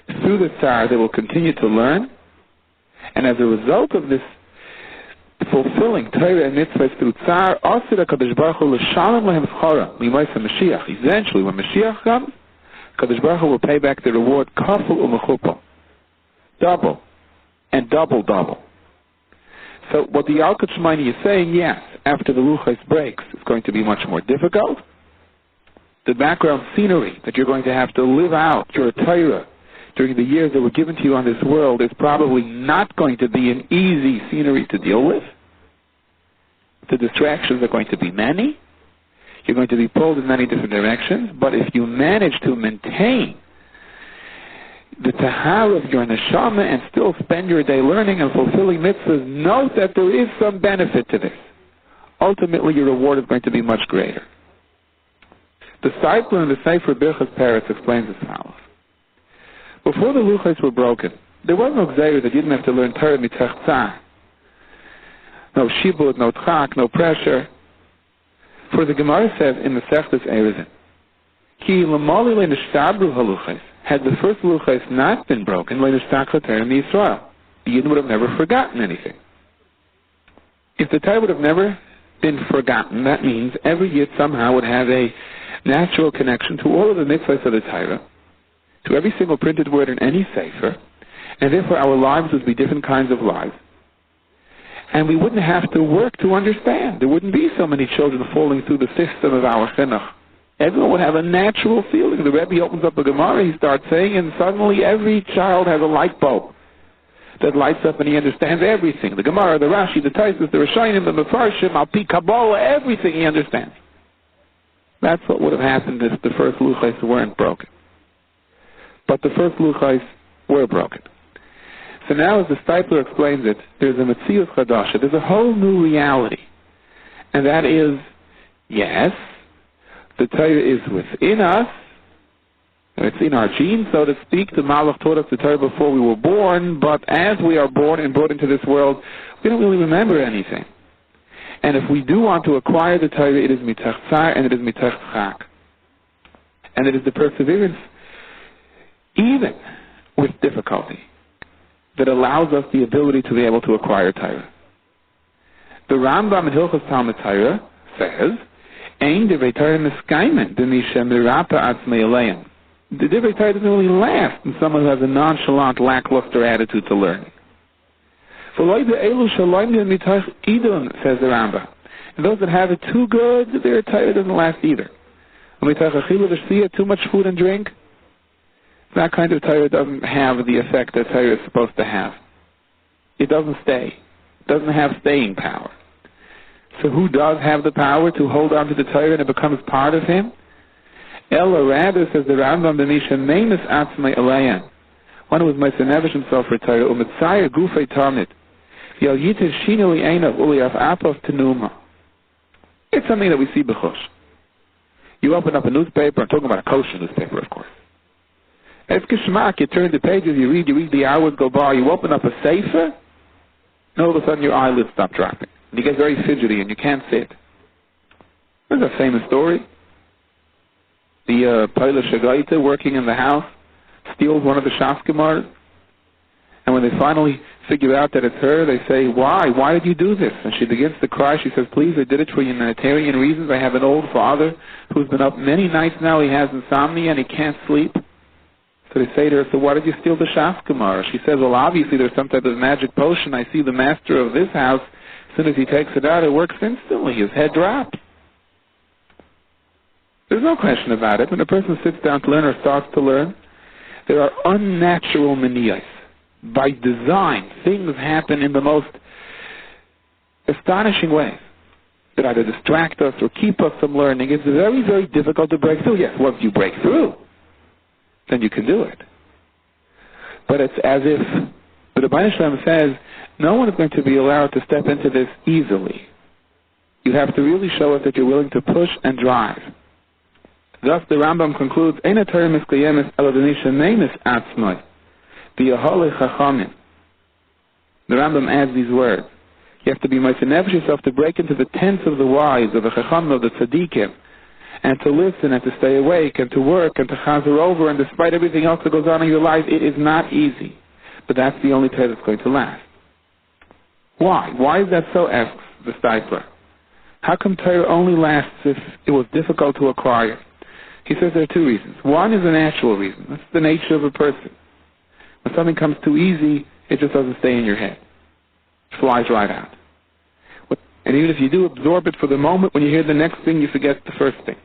Through the Tzar, they will continue to learn. And as a result of this fulfilling Torah and mitzvahs through Tzar, Asir HaKadosh Baruch Hu l'shalom lehem schara, l'maysa Mashiach. Eventually, when Mashiach comes, Kadosh Baruch Hu will pay back the reward kafel u'mechupa, double and double. So what the Yalkut Shmaini is saying, yes, after the Luchos breaks, it's going to be much more difficult. The background scenery that you're going to have to live out your Torah during the years that were given to you on this world is probably not going to be an easy scenery to deal with. The distractions are going to be many. You're going to be pulled in many different directions, but if you manage to maintain the tahara of your neshama and still spend your day learning and fulfilling mitzvahs, note that there is some benefit to this. Ultimately, your reward is going to be much greater. The Seifler in the Sefer Birchas Peretz explains as follows. Before the Luchos were broken, there was no gzeira that you didn't have to learn Torah mitach tzar. No shibud, no tchak, no pressure. For the Gemara says in the Sechtes Erezin, Ki l'mali le'nishtabru haluchos, had the first Luchos not been broken, le'nishtakha Torah miYisrael, the Yidden would have never forgotten anything. If the Torah would have never been forgotten, that means every Yid somehow would have a natural connection to all of the mitzvahs of the Torah, to every single printed word in any sefer, and therefore our lives would be different kinds of lives. And we wouldn't have to work to understand. There wouldn't be so many children falling through the system of our chinuch. Everyone would have a natural feeling. The Rebbe opens up a Gemara, he starts saying, and suddenly every child has a light bulb that lights up and he understands everything. The Gemara, the Rashi, the Taisus, the Rishonim, the Mefarshim, Al-Pi Kabbalah, everything he understands. That's what would have happened if the first Luchos weren't broken. But the first Luchos were broken. So now, as the Stipler explains it, there's a Metzius Chadasha. There's a whole new reality. And that is, yes, the Torah is within us. It's in our genes, so to speak. The Malach taught us the Torah before we were born, but as we are born and brought into this world, we don't really remember anything. And if we do want to acquire the Torah, it is mitach tzar and it is mitach chak. And it is the perseverance, even with difficulty, that allows us the ability to be able to acquire Torah. The Rambam in Hilchos Talmud Torah says, "Ein divrei Torah miskaimen d'misha mirapa atzmei aleim." The divrei Torah doesn't really last in someone who has a nonchalant, lackluster attitude to learning. Says the Rambam. And those that have it too good, their Torah doesn't last either. Too much food and drink, that kind of Torah doesn't have the effect that Torah is supposed to have. It doesn't stay. It doesn't have staying power. So who does have the power to hold on to the Torah and it becomes part of him? Ella rather, says the Rambam, one who is Meisanevish himself for Torah, u'mitzayir gufei tamid, yal yitir shinili einav uliaf apov tenuma. It's something that we see b'chush. You open up a newspaper, I'm talking about a kosher newspaper, of course. It's geschmack, you turn the pages, you read, the hours go by, you open up a sefer, and all of a sudden your eyelids stop dropping. And you get very fidgety and you can't sit. There's a famous story. The Paila Shagaita working in the house steals one of the Shafkamars, and when they finally figure out that it's her, they say, why? Why did you do this? And she begins to cry. She says, please, I did it for humanitarian reasons. I have an old father who's been up many nights now. He has insomnia and he can't sleep. So they say to her, so why did you steal the Shafkamar? She says, well, obviously there's some type of magic potion. I see the master of this house, as soon as he takes it out, it works instantly. His head drops. There's no question about it. When a person sits down to learn or starts to learn, there are unnatural maniyas. By design, things happen in the most astonishing ways that either distract us or keep us from learning. It's very, very difficult to break through. Yes, once you break through, then you can do it. But it's as if the Rebbeinu Shalom says, no one is going to be allowed to step into this easily. You have to really show us that you're willing to push and drive. Thus, the Rambam concludes, "Ein Torah miskayemes ela b'misha meimis atzmai, b'yahalei chachamim." The Rambam adds these words. You have to be meisanevish yourself to break into the tents of the wise, of the chachamim, of the tzaddikim, and to listen and to stay awake and to work and to chazer over, and despite everything else that goes on in your life, it is not easy. But that's the only Torah that's going to last. Why? Why is that so, asks the Stipler. How come Torah only lasts if it was difficult to acquire? He says there are two reasons. One is a natural reason. That's the nature of a person. When something comes too easy, it just doesn't stay in your head. It flies right out. And even if you do absorb it for the moment, when you hear the next thing, you forget the first thing.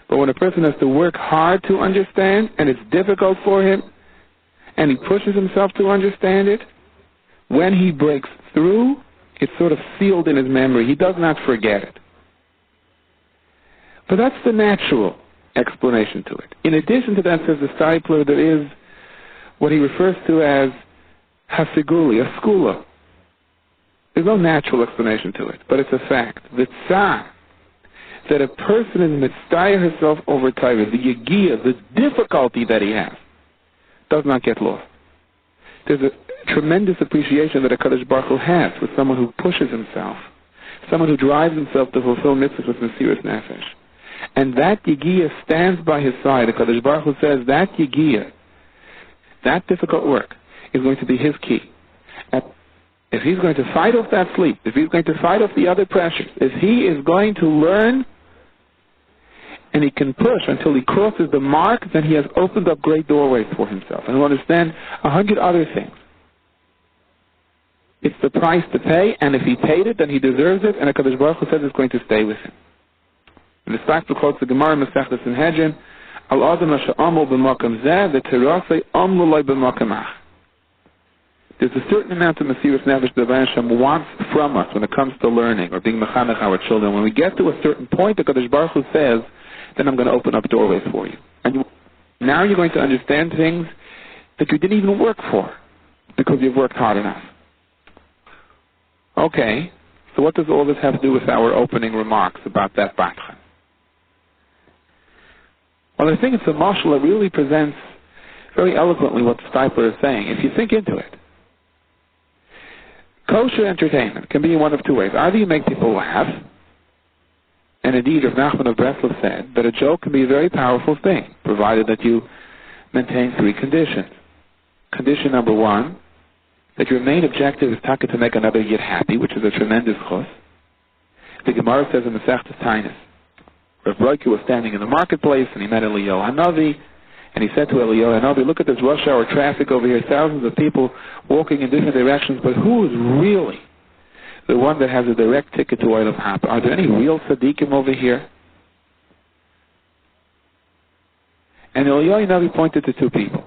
But when a person has to work hard to understand, and it's difficult for him, and he pushes himself to understand it, when he breaks through, it's sort of sealed in his memory. He does not forget it. But that's the natural explanation to it. In addition to that, says the Stipler, there is what he refers to as hasiguli, a skula. There's no natural explanation to it, but it's a fact. The tzar, that a person is mitzvah herself over Torah, the yagiyah, the difficulty that he has, does not get lost. There's a tremendous appreciation that a Kadosh Baruch Hu has with someone who pushes himself, someone who drives himself to fulfill mitzvahs with mesiras nefesh. And that yagiyah stands by his side. The Kadosh Baruch Hu says that yagiyah, that difficult work, is going to be his key. If he's going to fight off that sleep, if he's going to fight off the other pressures, if he is going to learn and he can push until he crosses the mark, then he has opened up great doorways for himself. And he'll understand 100 other things. It's the price to pay, and if he paid it, then he deserves it, and HaKadosh Baruch Hu says it's going to stay with him. And the Stipler quotes the Gemara Masechtas Sanhedrin, Al Adam Asher Amol B'Makam Zeh, the Terasei Amlu Loi B'Makam Ach. There's a certain amount of mesiras nefesh that Hashem wants from us when it comes to learning or being mechanech our children. When we get to a certain point, the Kadosh Baruch Hu says, then I'm going to open up doorways for you. And now you're going to understand things that you didn't even work for. because you've worked hard enough. Okay, so what does all this have to do with our opening remarks about that Batcha? Well, I think it's a mashal that really presents very eloquently what the Stipler is saying, if you think into it. Kosher entertainment can be in one of two ways. Either you make people laugh, and indeed, Rav Nachman of Breslov said that a joke can be a very powerful thing, provided that you maintain three conditions. Condition number one, that your main objective is to make another yid happy, which is a tremendous chus. The Gemara says in the Masechtas Tainis, Rav Broike was standing in the marketplace and he met Eliyahu Hanavi, and he said to Eliyahu Hanavi, look at this rush hour traffic over here, thousands of people walking in different directions, but who is really the one that has a direct ticket to Olam Haba? Are there any real tzaddikim over here? And Eliyahu Hanavi pointed to two people.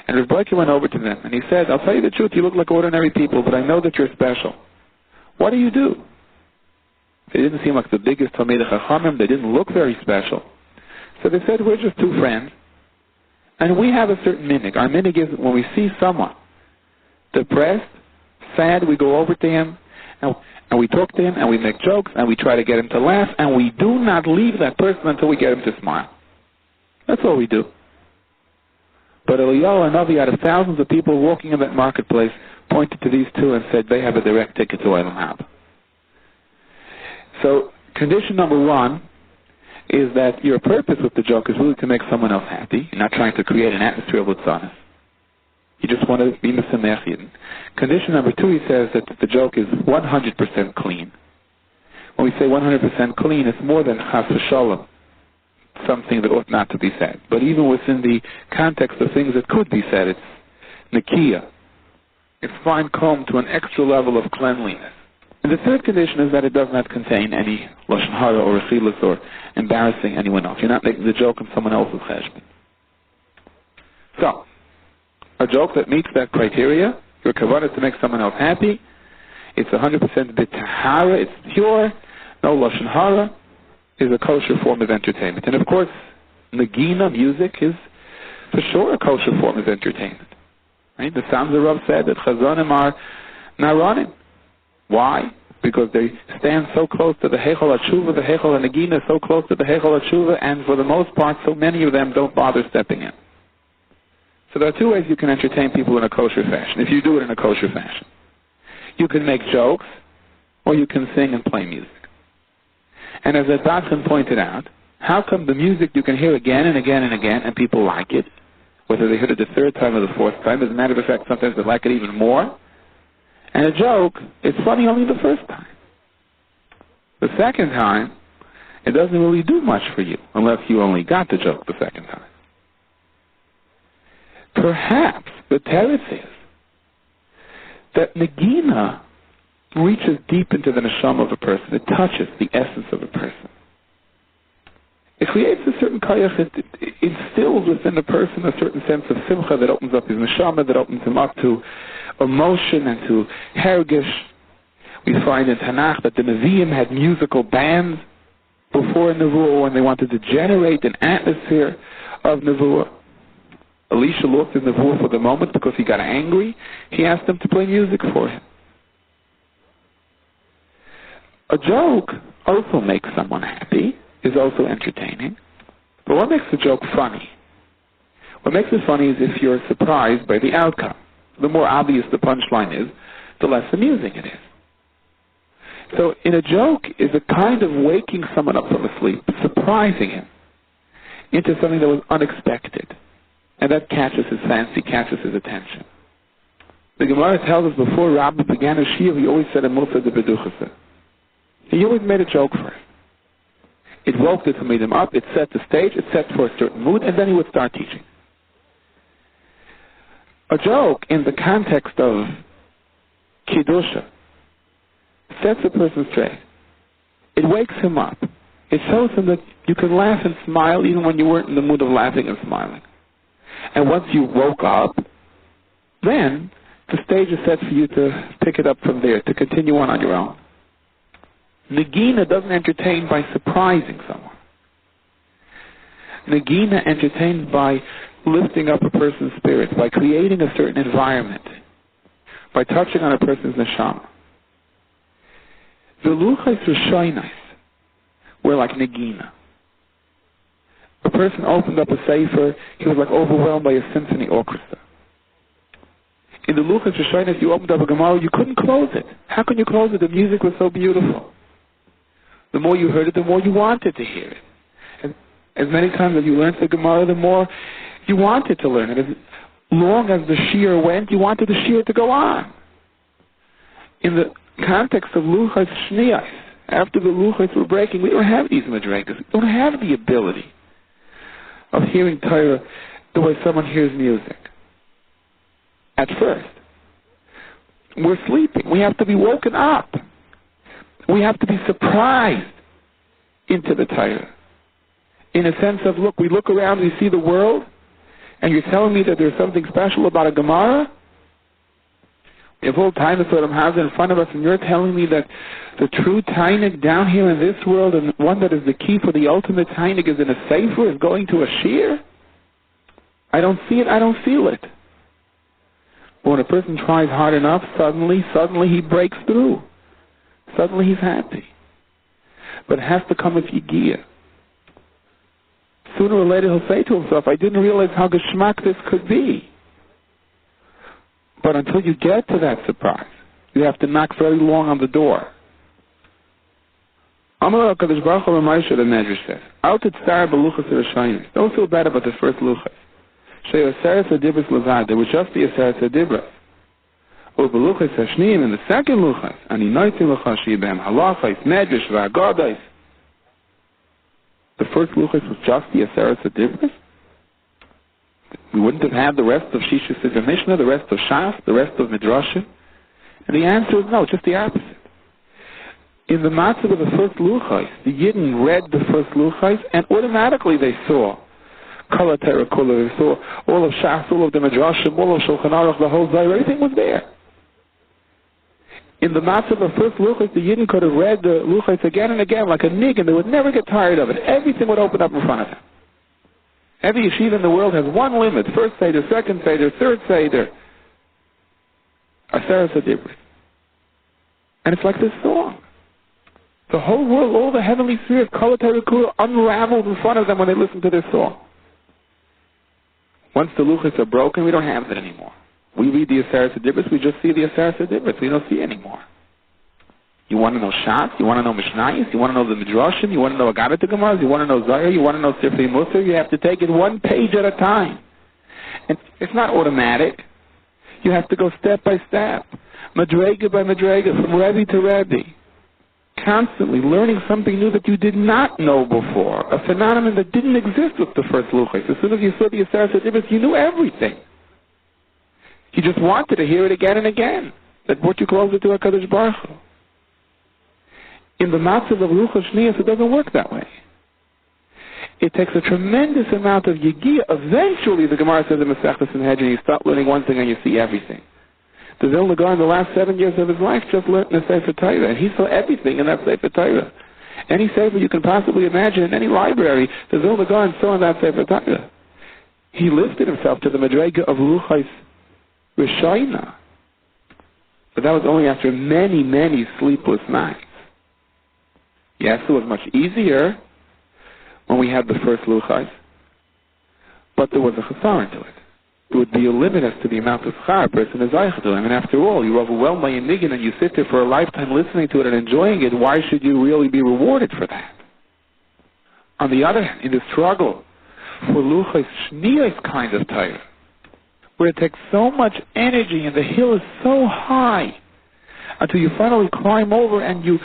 And Rav Broike went over to them and he said, I'll tell you the truth, you look like ordinary people, but I know that you're special. What do you do? They didn't seem like the biggest Talmidei Chachamim. They didn't look very special. So they said, we're just two friends. And we have a certain minig. Our minig is when we see someone depressed, sad, we go over to him, and we talk to him, and we make jokes, and we try to get him to laugh, and we do not leave that person until we get him to smile. That's all we do. But Eliyahu Hanavi, out of thousands of people walking in that marketplace, pointed to these two and said they have a direct ticket to Olam Haba. So, condition number one is that your purpose with the joke is really to make someone else happy. You're not trying to create an atmosphere of litzanis. You just want to be mesamech yidden. Condition number two, he says that the joke is 100% clean. When we say 100% clean, it's more than chas v'sholom, something that ought not to be said. But even within the context of things that could be said, it's nikiya. It's fine-combed to an extra level of cleanliness. And the third condition is that it does not contain any lashon hara or rechilas or embarrassing anyone else. You're not making the joke on someone else's cheshbon. So, a joke that meets that criteria, your kavanah is to make someone else happy, it's 100% b'tahara, it's pure, no lashon hara, is a kosher form of entertainment. And of course, nagina, music, is for sure a kosher form of entertainment. Right? The Samzer Rav said that chazanim are naranim. Why? Because they stand so close to the Heichal HaTshuva, the Heichal HaNagina so close to the Heichal HaTshuva, and for the most part, so many of them don't bother stepping in. So there are two ways you can entertain people in a kosher fashion, if you do it in a kosher fashion. You can make jokes, or you can sing and play music. And as Adbatchan pointed out, how come the music you can hear again and again and again, and people like it, whether they heard it the third time or the fourth time, as a matter of fact, sometimes they like it even more. And a joke, it's funny only the first time. The second time, it doesn't really do much for you, unless you only got the joke the second time. Perhaps the teretz is that Nagina reaches deep into the neshama of a person. It touches the essence of a person. It creates a certain kayach. It instills within the person a certain sense of simcha that opens up his neshama, that opens him up to emotion and to hergish. We find in Tanakh that the Nevi'im had musical bands before Nevuah when they wanted to generate an atmosphere of Nevuah. Elisha looked at Nevuah for the moment because he got angry. He asked them to play music for him. A joke also makes someone happy, is also entertaining. But what makes the joke funny? What makes it funny is if you're surprised by the outcome. The more obvious the punchline is, the less amusing it is. So in a joke is a kind of waking someone up from a sleep, surprising him into something that was unexpected. And that catches his fancy, catches his attention. The Gemara tells us before Rabbi began his shiur, he always said a Musa de Beduchasa. He always made a joke first. It woke the Talmidim up, it set the stage, it set for a certain mood, and then he would start teaching. A joke in the context of Kiddusha sets a person straight. It wakes him up. It shows him that you can laugh and smile even when you weren't in the mood of laughing and smiling. And once you woke up, then the stage is set for you to pick it up from there, to continue on your own. Nagina doesn't entertain by surprising someone. Nagina entertains by lifting up a person's spirits, by creating a certain environment by touching on a person's neshama. The luchos rishonos were like negina. A person opened up a sefer, he was like overwhelmed by a symphony orchestra. In the luchos rishonos, you opened up a Gemara, you couldn't close it. How can you close it? The music was so beautiful. The more you heard it, the more you wanted to hear it. And as many times as you learned the Gemara, the more you wanted to learn it. As long as the shiur went, you wanted the shiur to go on. In the context of luchos shniyos, after the luchos were breaking, we don't have these madrigas. We don't have the ability of hearing Torah the way someone hears music. At first, we're sleeping. We have to be woken up. We have to be surprised into the Torah. In a sense of, look, we look around, we see the world, and you're telling me that there's something special about a Gemara? We have all time that Sodom has in front of us, and you're telling me that the true Tainik down here in this world, and one that is the key for the ultimate Tainik is in a sefer, is going to a shiur? I don't see it, I don't feel it. But when a person tries hard enough, suddenly he breaks through. Suddenly he's happy. But it has to come with Yigiyah. Sooner or later he'll say to himself, I didn't realize how geschmack this could be. But until you get to that surprise, you have to knock very long on the door. Amar HaKadosh Baruch Hu Ramesha, the Medrash says, Al titzar b'luchos rishonos. Don't feel bad about the first luchos. Shei aseres hadibros levad. There was just the aseres hadibros. Or b'luchos hashniyim, in the second luchos, ani noitzim luchos sheyibem halachos, medrash, v'agados. The first luchos was just the aseres hadibros? We wouldn't have had the rest of Shisha Sidra Mishnah, the rest of Shas, the rest of Midrashim? And the answer is no, just the opposite. In the matzah of the first luchos, the Yidden read the first luchos, and automatically they saw Kala Torah Kula, they saw all of Shas, all of the Midrashim, all of Shulchan Aruch, the whole Zohar, everything was there. In the matzah of the first luchos, the Yidden could have read the luchos again and again like a nig, and they would never get tired of it. Everything would open up in front of them. Every yeshiva in the world has one limit: first seder, second seder, third seder, aseres hadibros. And it's like this song. The whole world, all the heavenly spheres, Kala Torah Kula, unraveled in front of them when they listened to this song. Once the luchos are broken, we don't have it anymore. We read the aseres hadibros, we just see the aseres hadibros. We don't see anymore. You want to know Shas? You want to know Mishnayos? You want to know the Midrashim? You want to know Agadat Gemaras? You want to know Zohar? You want to know Sifrei Musar? You have to take it one page at a time. And it's not automatic. You have to go step by step, Madrega by Madrega, from Rebbe to Rebbe, constantly learning something new that you did not know before, a phenomenon that didn't exist with the first luchos. As soon as you saw the aseres hadibros, you knew everything. You just wanted to hear it again and again. That brought you closer to HaKadosh Baruch Hu. In the matzah of luchos shniyos, it doesn't work that way. It takes a tremendous amount of yigiyah. Eventually, the Gemara says in Masechtas Sanhedrin, you start learning one thing and you see everything. The Vilna Gaon in the last 7 years of his life just learned in the Sefer Torah, and he saw everything in that Sefer Torah. Any Sefer you can possibly imagine in any library, the Vilna Gaon saw in that Sefer Torah. He lifted himself to the Madrega of luchos rishonos. But that was only after many, many sleepless nights. Yes, it was much easier when we had the first luchos, but there was a chasar to it. There would be a limit as to the amount of schar a person is eich to. I mean, after all, you're overwhelmed by a niggin and you sit there for a lifetime listening to it and enjoying it. Why should you really be rewarded for that? On the other hand, in the struggle for luchos shniyos kind of Torah, where it takes so much energy and the hill is so high, until you finally climb over and you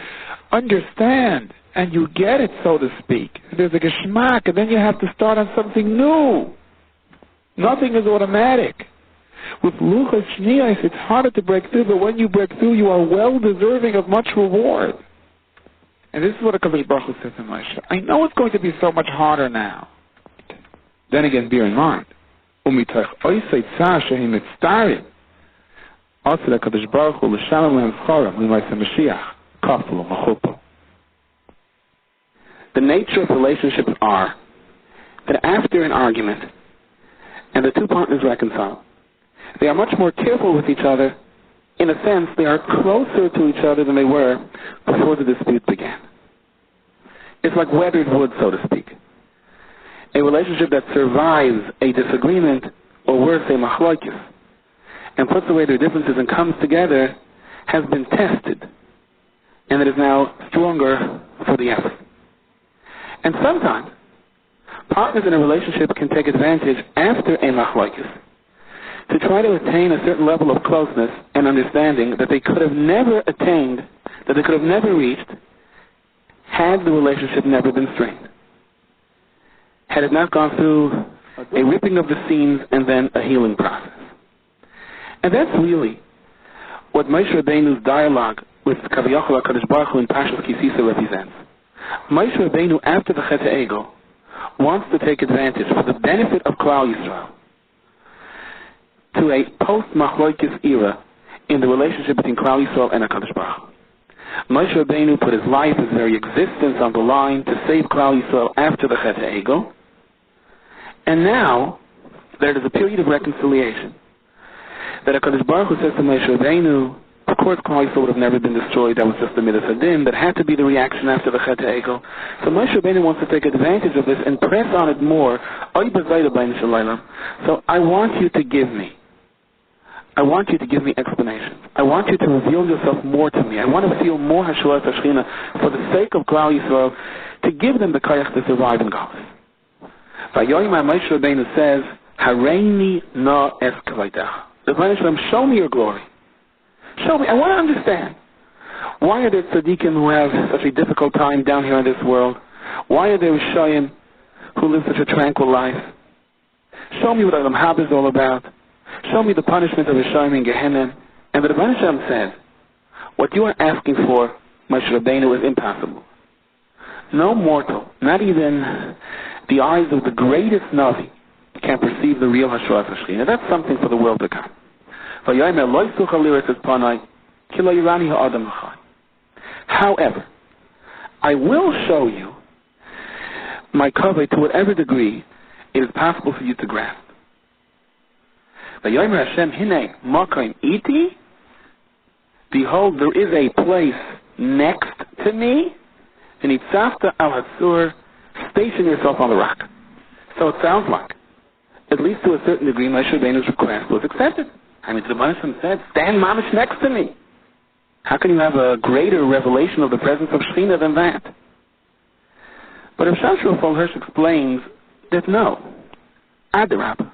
understand and you get it, so to speak. There's a geschmack, and then you have to start on something new. Nothing is automatic. With luchos shniyos, it's harder to break through, but when you break through, you are well deserving of much reward. And this is what HaKadosh Baruch Hu says to Moshe. I know it's going to be so much harder now. Then again, bear in mind, umitoch oisei tzar shehem mitztarim, also HaKadosh Baruch Hu l'shalom lehem schoram l'maisa Mashiach kafel u'machupo. The nature of relationships are that after an argument and the two partners reconcile, they are much more careful with each other in a sense, they are closer to each other than they were before the dispute began. It's like weathered wood, so to speak. A relationship that survives a disagreement, or worse, a machlokes, and puts away their differences and comes together, has been tested, and it is now stronger for the effort. And sometimes, partners in a relationship can take advantage after a machlokes to try to attain a certain level of closeness and understanding that they could have never attained, that they could have never reached, had the relationship never been strained. Had it not gone through a ripping of the seams and then a healing process. And that's really what Moshe Rabbeinu's dialogue with Kaviyachol HaKadosh Baruch Hu in Parshas Ki Sisa represents. Moshe Rabbeinu, after the Chet HaEgel, wants to take advantage, for the benefit of Klal Yisrael, to a post-Machlokes era in the relationship between Klal Yisrael and HaKadosh Baruch Hu. Moshe Rabbeinu put his life, his very existence on the line to save Klal Yisrael after the Chet HaEgel. And now, there is a period of reconciliation. That HaKadosh Baruch Hu says to Moshe Rabbeinu, of course Klal Yisrael would have never been destroyed, that was just the Midas Hadin, that had to be the reaction after the Chet HaEgel. So Moshe Rabbeinu wants to take advantage of this and press on it more. So I want you to give me explanations. I want you to reveal yourself more to me. I want to feel more Hashua Tashchina for the sake of Klal Yisrael, to give them the kayach to survive in Galus. Vayoyim Moshe Rabbeinu says, Hareini na es kavaydecha. The Rebbeinu, show me your glory. Show me. I want to understand. Why are there tzaddikim who have such a difficult time down here in this world? Why are there Rishayim who live such a tranquil life? Show me what Olam Haba is all about. Show me the punishment of Rishayim in Gehenna. And the Rebbeinu says, what you are asking for, Moshe Rabbeinu, is impossible. No mortal, not even the eyes of the greatest Navi, can perceive the real Hashua Tashchina. That's something for the world to come. However, I will show you my cover to whatever degree it is possible for you to grasp. Behold, there is a place next to me. Station yourself on the rock. So it sounds like, at least to a certain degree, Moshe Rabbeinu's request was accepted. I mean, the Rebbeinu said, stand mamish next to me. How can you have a greater revelation of the presence of Shekhinah than that? But Rav Shashua Fol Hirsch explains that no, Adarab.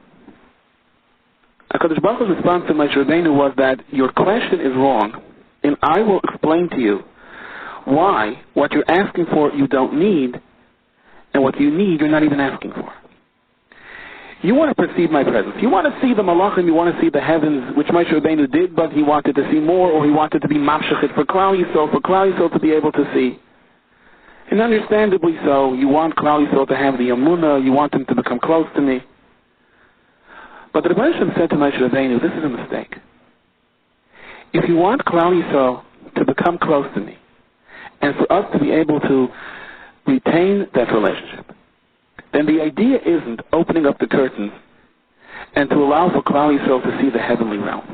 HaKadosh Baruch Hu's response to Moshe Rabbeinu was that your question is wrong, and I will explain to you why what you're asking for you don't need, and what you need you're not even asking for. You want to perceive my presence. You want to see the malachim, you want to see the heavens, which Moshe Rabbeinu did, but he wanted to see more, or he wanted to be mafshechit for Klal Yisrael to be able to see. And understandably so, you want Klal Yisrael to have the Amunah, you want them to become close to me. But the Rebbeinu said to Moshe Rabbeinu, this is a mistake. If you want Klal Yisrael to become close to me, and for us to be able to retain that relationship, then the idea isn't opening up the curtains and to allow for Klal Yisrael to see the heavenly realms.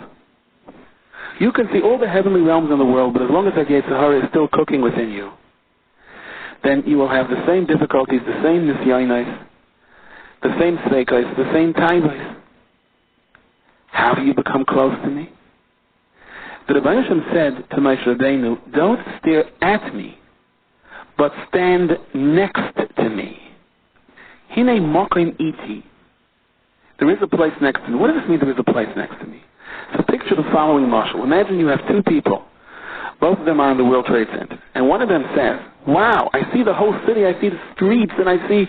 You can see all the heavenly realms in the world, but as long as that Yetzer Hara is still cooking within you, then you will have the same difficulties, the same nisyanos, the same sveikos, the same taivos. How do you become close to me? The Rebbeinu Shem said to Moshe Rabbeinu, don't stare at me, but stand next to me. Hine mokim iti. There is a place next to me. What does this mean, there is a place next to me? So picture the following marshal. Imagine you have two people. Both of them are in the World Trade Center. And one of them says, wow, I see the whole city, I see the streets, and I see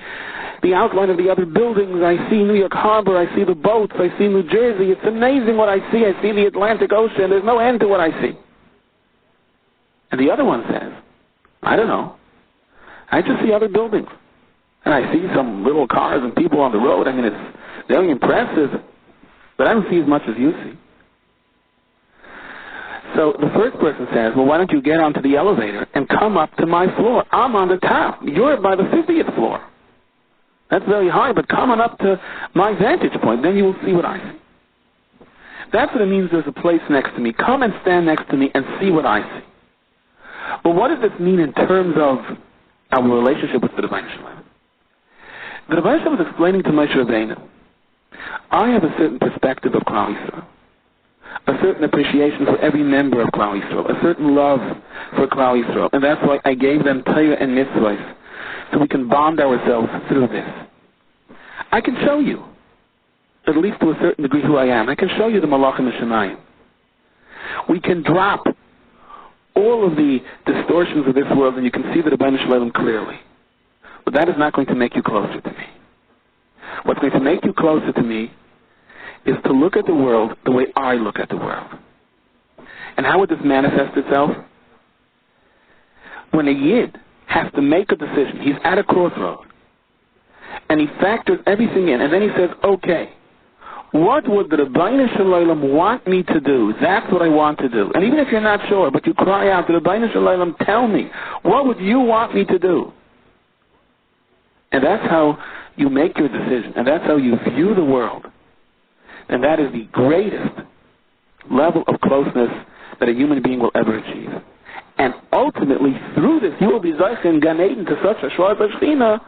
the outline of the other buildings. I see New York Harbor, I see the boats, I see New Jersey. It's amazing what I see. I see the Atlantic Ocean. There's no end to what I see. And the other one says, I don't know. I just see other buildings. And I see some little cars and people on the road. I mean, it's very impressive, but I don't see as much as you see. So the first person says, well, why don't you get onto the elevator and come up to my floor? I'm on the top. You're by the 50th floor. That's very high, but come on up to my vantage point. Then you will see what I see. That's what it means there's a place next to me. Come and stand next to me and see what I see. But what does this mean in terms of our relationship with the Divine Shalom? The Divine Shalom was explaining to Moshe Rabbeinu, I have a certain perspective of Klal Yisrael, a certain appreciation for every member of Klal Yisrael, a certain love for Klal Yisrael, and that's why I gave them Torah and mitzvahs, so we can bond ourselves through this. I can show you, at least to a certain degree, who I am. I can show you the Malachim and Shemayim. We can drop all of the distortions of this world and you can see the Rebbeinu Shalom clearly. But that is not going to make you closer to me. What's going to make you closer to me is to look at the world the way I look at the world. And how would this manifest itself? When a Yid has to make a decision, he's at a crossroad, and he factors everything in, and then he says, okay, what would the Rebbeinu Shalom want me to do? That's what I want to do. And even if you're not sure, but you cry out, the Rebbeinu Shalom, tell me, what would you want me to do? And that's how you make your decision, and that's how you view the world. And that is the greatest level of closeness that a human being will ever achieve. And ultimately, through this, you will be Zaycha in Gan Eden to such a Shvar B'Shechina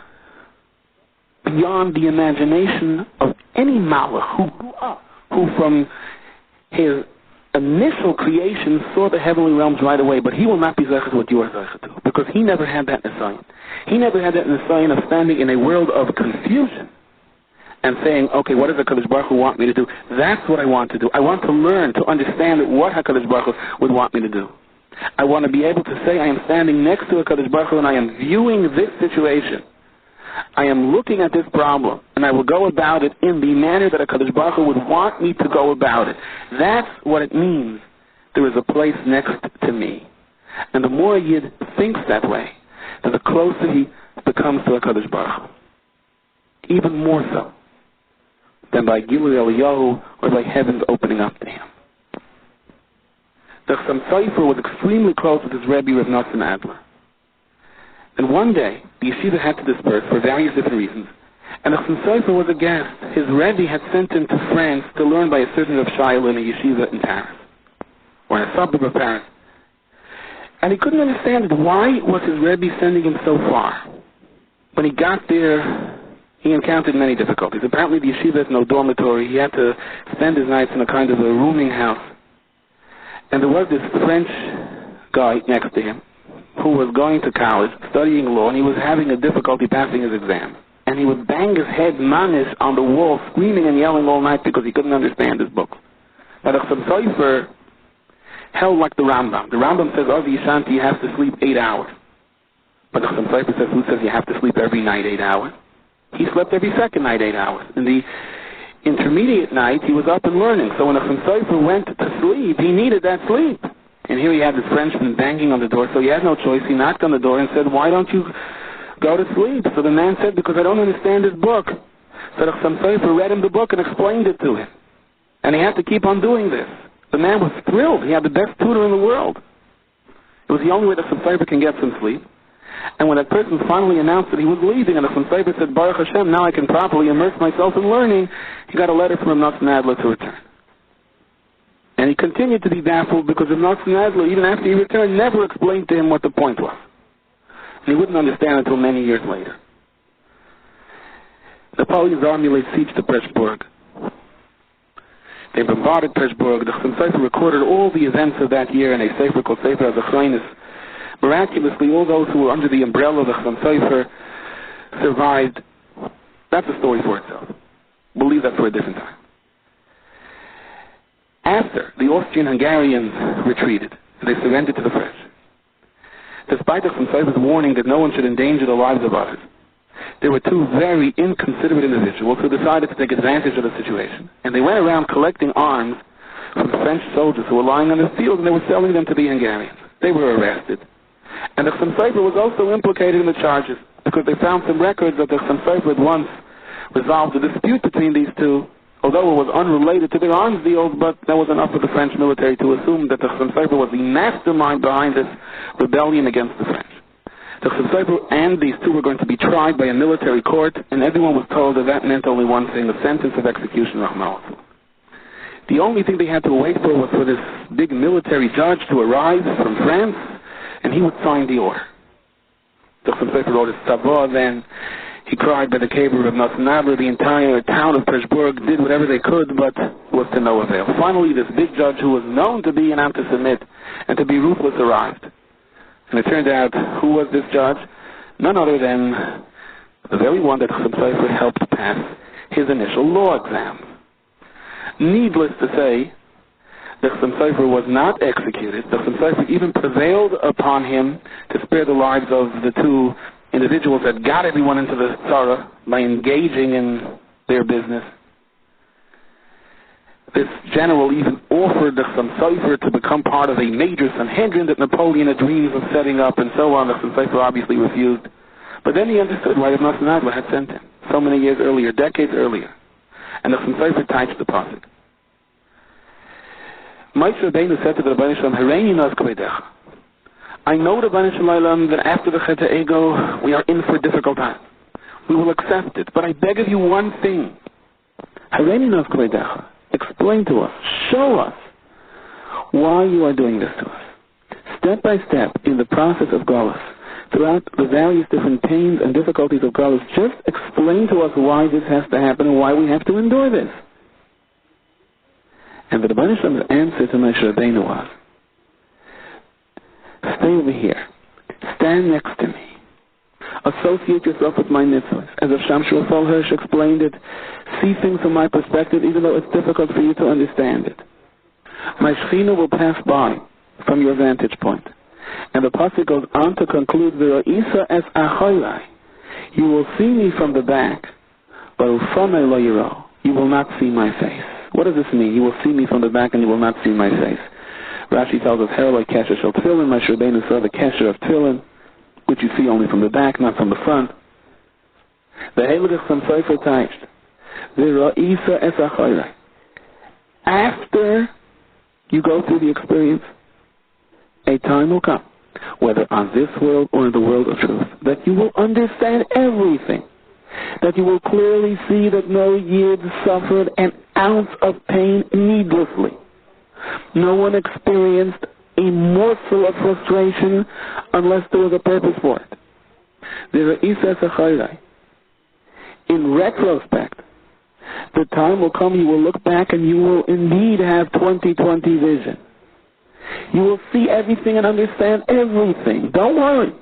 beyond the imagination of any Malach who from his initial creation saw the heavenly realms right away, but he will not be Zaycha to what you are Zaycha to, because he never had that Nisayon. He never had that Nisayon of standing in a world of confusion and saying, okay, what does HaKadosh Baruch Hu want me to do? That's what I want to do. I want to learn to understand what HaKadosh Baruch Hu would want me to do. I want to be able to say I am standing next to HaKadosh Baruch Hu and I am viewing this situation. I am looking at this problem and I will go about it in the manner that HaKadosh Baruch Hu would want me to go about it. That's what it means. There is a place next to me. And the more a Yid thinks that way, the closer he becomes to HaKadosh Baruch Hu. Even more so than by Gilui Eliyahu or by heavens opening up to him. The Chassam Sofer was extremely close with his Rebbe, Rav Nosson Adler. And one day, the yeshiva had to disperse for various different reasons. And the Chassam Sofer was a guest. His Rebbe had sent him to France to learn by a certain Rav Shaila in a yeshiva in Paris, or in a suburb of Paris. And he couldn't understand it. Why was his Rebbe sending him so far? When he got there, he encountered many difficulties. Apparently the yeshiva has no dormitory. He had to spend his nights in a kind of a rooming house. And there was this French guy next to him who was going to college, studying law, and he was having a difficulty passing his exam. And he would bang his head manish on the wall, screaming and yelling all night because he couldn't understand his book. Now the Chassam Sofer held like the Rambam. The Rambam says, oh, the Yishanti, you have to sleep 8 hours. But the Chassam Sofer says, who says you have to sleep every night 8 hours? He slept every second night 8 hours. In the intermediate night, he was up and learning. So when the Chassam Sofer went to sleep, he needed that sleep. And here he had this Frenchman banging on the door, so he had no choice. He knocked on the door and said, why don't you go to sleep? So the man said, because I don't understand his book. So the Chassam Sofer read him the book and explained it to him. And he had to keep on doing this. The man was thrilled. He had the best tutor in the world. It was the only way the Chassam Sofer can get some sleep. And when that person finally announced that he was leaving, and the Chassam Sofer said, Baruch Hashem, now I can properly immerse myself in learning, he got a letter from Rav Nosson Adler to return. And he continued to be baffled because Rav Nosson Adler, even after he returned, never explained to him what the point was. And he wouldn't understand until many years later. Napoleon's army laid siege to Pressburg. They bombarded Pressburg. The Chassam Sofer recorded all the events of that year in a sefer called Sefer HaZachraynis. Miraculously, all those who were under the umbrella of the Chassam Sofer survived. That's a story for itself. We'll leave that for a different time. After the Austrian-Hungarians retreated, they surrendered to the French. Despite the Chassam Sofer's warning that no one should endanger the lives of others, there were two very inconsiderate individuals who decided to take advantage of the situation. And they went around collecting arms from French soldiers who were lying on the field, and they were selling them to the Hungarians. They were arrested. And the Chassam Sofer was also implicated in the charges because they found some records that the Chassam Sofer had once resolved a dispute between these two, although it was unrelated to their arms deals, but that was enough for the French military to assume that the Chassam Sofer was the mastermind behind this rebellion against the French. The Chassam Sofer and these two were going to be tried by a military court, and everyone was told that that meant only one thing, a sentence of execution, Rahman. The only thing they had to wait for was for this big military judge to arrive from France, and he would sign the order. The Chaim wrote his tzavah, then he cried by the cave of Nasnabra. The entire town of Preshburg did whatever they could, but was to no avail. Finally, this big judge, who was known to be an anti-Semit and to be ruthless, arrived. And it turned out, who was this judge? None other than the very one that Chaim Sofer helped pass his initial law exam. Needless to say, the Chaim Sofer was not executed. The Chaim Sofer even prevailed upon him to spare the lives of the two individuals that got everyone into the tzara by engaging in their business. This general even offered the Chaim Sofer to become part of a major Sanhedrin that Napoleon had dreams of setting up, and so on. The Chaim Sofer obviously refused. But then he understood why the Nasnagla had sent him so many years earlier, decades earlier. And the Chaim Sofer types the pasuk. Moshe Rabbeinu said to the Rebbeinu Shalom, Hareini nas kvedecha. I know, Rebbeinu Shalom, that after the Chet Ego, we are in for a difficult time. We will accept it. But I beg of you one thing. Hareini nas kvedecha. Explain to us, show us why you are doing this to us. Step by step in the process of Galus, throughout the various different pains and difficulties of Galus, just explain to us why this has to happen and why we have to endure this. And the Rebbeinu Shalom's answer to Moshe Rabbeinu was, stay over here. Stand next to me. Associate yourself with my mitzvahs. As if Shamshul Sol Hirsch explained it, see things from my perspective even though it's difficult for you to understand it. My Shechina will pass by from your vantage point. And the pasuk goes on to conclude, V'ro'isa es achoylai. You will see me from the back, but ufanei lo yiro. You will not see my face. What does this mean? You will see me from the back and you will not see my face. Rashi tells us, Heroloi kesher shel tefillin. Moshe Rabbeinu saw the kesher of tefillin, which you see only from the back, not from the front. The Heilige Chaim Sofer typed, V'ro'isa es achoylai. After you go through the experience, a time will come, whether on this world or in the world of truth, that you will understand everything. That you will clearly see that no Yid suffered an ounce of pain needlessly. No one experienced a morsel of frustration unless there was a purpose for it. In retrospect, the time will come you will look back and you will indeed have 20/20 vision. You will see everything and understand everything. Don't worry.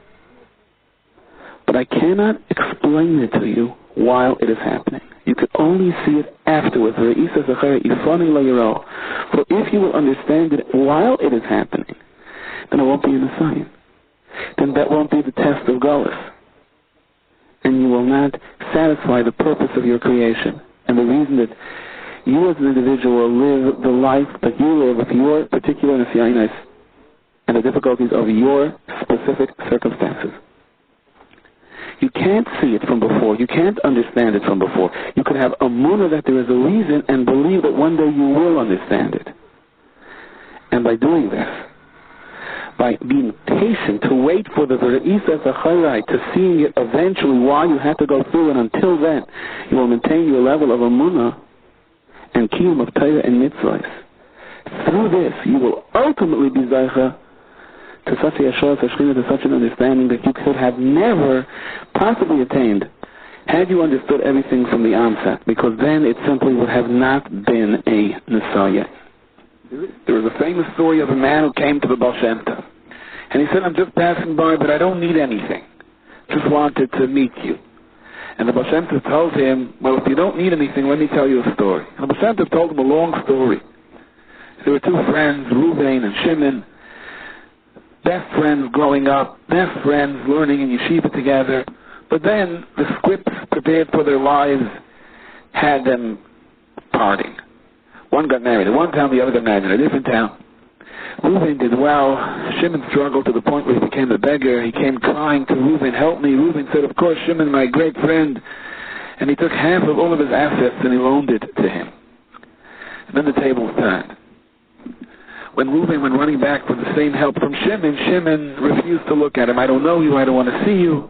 But I cannot explain it to you while it is happening. You can only see it afterwards. For if you will understand it while it is happening, then it won't be an assignment. Then that won't be the test of Galus. And you will not satisfy the purpose of your creation. And the reason that you as an individual live the life that you live with your particular nesiyainos and the difficulties of your specific circumstances. You can't see it from before. You can't understand it from before. You can have a munah that there is a reason and believe that one day you will understand it. And by doing this, by being patient to wait for the Re'isa Zacharai, to seeing it eventually while you have to go through it, until then, you will maintain your level of amunah and kiyum of Torah and mitzvahs. Through this, you will ultimately be zaycha to such a yashar, to such an understanding that you could have never possibly attained had you understood everything from the onset, because then it simply would have not been a nesaya. There was a famous story of a man who came to the Baal Shem Tov, and he said, I'm just passing by, but I don't need anything. Just wanted to meet you. And the Baal Shem Tov told him, well, if you don't need anything, let me tell you a story. And the Baal Shem Tov told him a long story. There were two friends, Reuven and Shimon, best friends growing up, best friends learning in yeshiva together. But then the scripts prepared for their lives had them parting. One got married in one town, the other got married in a different town. Reuven did well. Shimon struggled to the point where he became a beggar. He came crying to Reuven, help me. Reuven said, of course, Shimon, my great friend. And he took half of all of his assets and he loaned it to him. And then the tables turned. When Reuven went running back for the same help from Shimon, Shimon refused to look at him. I don't know you, I don't want to see you.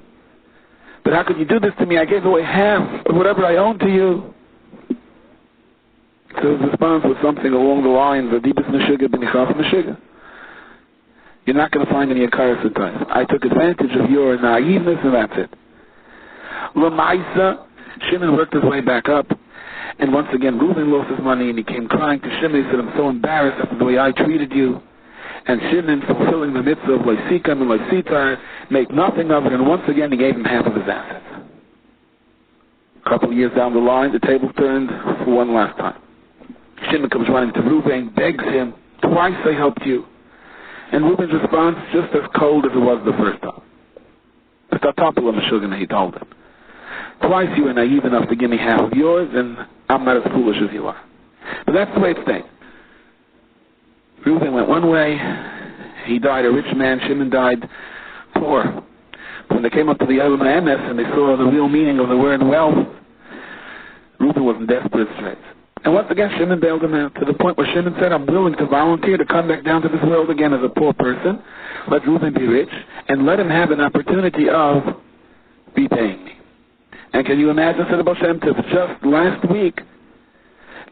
But how could you do this to me? I gave away half of whatever I owned to you. So his response was something along the lines of Dibus Meshiga B'nichaf Meshiga. You're not going to find any Akaras Atayis. I took advantage of your naiveness and that's it. L'maisa, Shimon worked his way back up, and once again Reuben lost his money and he came crying to Shimon. He said, I'm so embarrassed after the way I treated you. And Shimon, fulfilling the mitzvah of Lysikam and Lysitar, make nothing of it, and once again he gave him half of his assets. A couple of years down the line, the table turned for one last time. Shimon comes running to Reuben, begs him, twice I helped you. And Reuben's response, just as cold as it was the first time. It's a topple Meshuggah, he told him. Twice you were naive enough to give me half of yours, and I'm not as foolish as you are. But that's the way it stayed. Reuben went one way, he died a rich man, Shimon died poor. When they came up to the Elam Emes and they saw the real meaning of the word wealth, Reuben was in desperate straits. And once again, Shimon bailed him out to the point where Shimon said, I'm willing to volunteer to come back down to this world again as a poor person. Let Reuben be rich, and let him have an opportunity of repaying me. And can you imagine, said Baal Shem Tov, just last week,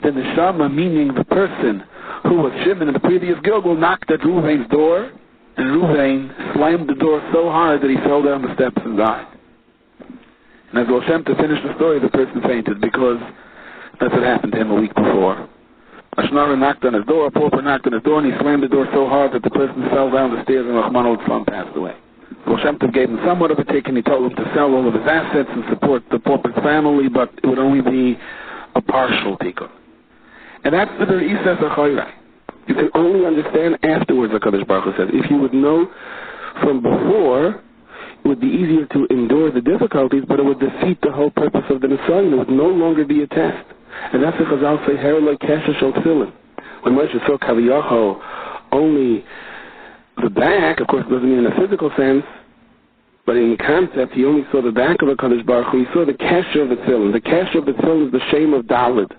the neshama, meaning the person who was Shimon in the previous Gilgal, knocked at Reuven's door, and Reuven slammed the door so hard that he fell down the steps and died. And as Baal Shem Tov finished the story, the person fainted, because that's what happened to him a week before. A Shnara knocked on his door, a pauper knocked on his door, and he slammed the door so hard that the person fell down the stairs and Rahman al-Islam passed away. Baal Shem Tov gave him somewhat of a tick, and he told him to sell all of his assets and support the pauper's family, but it would only be a partial tikkun. And that's the Isas HaChoyrei. You can only understand afterwards, HaKadosh Baruch Hu says. If you would know from before, it would be easier to endure the difficulties, but it would defeat the whole purpose of the Messiah. It would no longer be a test. And that's what Chazal say, Hereloi Kesha Shel Tefillin. When Moshe saw Kaviyacho, only the back, of course it doesn't mean in a physical sense, but in concept, he only saw the back of the HaKadosh Baruch Hu. He saw the Kesha of the Tefillin. The Kesha of the Tefillin is the shame of Daled.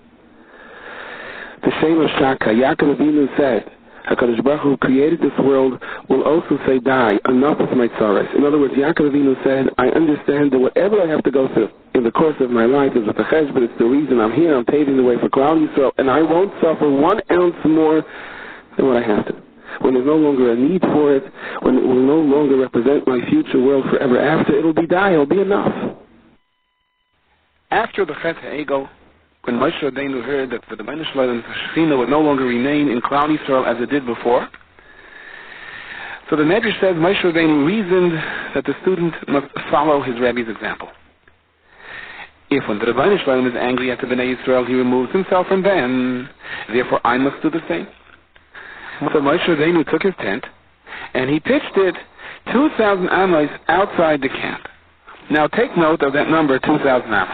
The shame of Shaka. Yaakov Avinu said, HaKadosh Baruch Hu created this world, will also say, die, enough of my sorrows. In other words, Yaakov Avinu said, I understand that whatever I have to go through in the course of my life is a chesh, but it's the reason I'm here. I'm paving the way for Klal Yisrael, and I won't suffer 1 ounce more than what I have to. When there's no longer a need for it, when it will no longer represent my future world forever after, it'll be die, it'll be enough. After the Chet HaEgel, when Moshe Rabbeinu heard that the Rebbeinu Shalom Shechina would no longer remain in Klal Yisrael as it did before, so the Medrash says Moshe Rabbeinu reasoned that the student must follow his Rebbe's example. If when the Rebbeinu Shalom is angry at the Bnei Yisrael, he removes himself from them, therefore I must do the same. So Moshe Rabbeinu took his tent and he pitched it 2,000 amos outside the camp. Now take note of that number, 2,000 amos.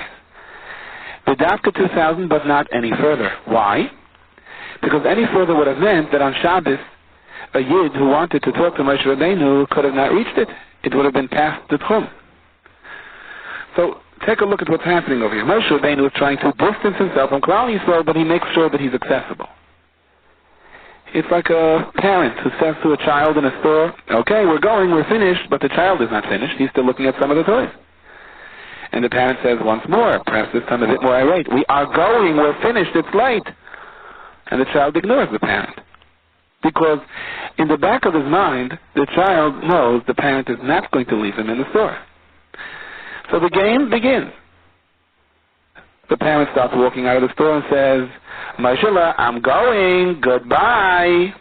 The Dafka 2,000, but not any further. Why? Because any further would have meant that on Shabbos, a Yid who wanted to talk to Moshe Rabbeinu could have not reached it. It would have been past the Tchum. So take a look at what's happening over here. Moshe Rabbeinu is trying to distance himself from Klal Yisrael, but he makes sure that he's accessible. It's like a parent who says to a child in a store, okay, we're finished, but the child is not finished. He's still looking at some of the toys. And the parent says once more, perhaps this time a bit more irate, we are going, we're finished, it's late. And the child ignores the parent. Because in the back of his mind, the child knows the parent is not going to leave him in the store. So the game begins. The parent starts walking out of the store and says, Moshe, I'm going, goodbye.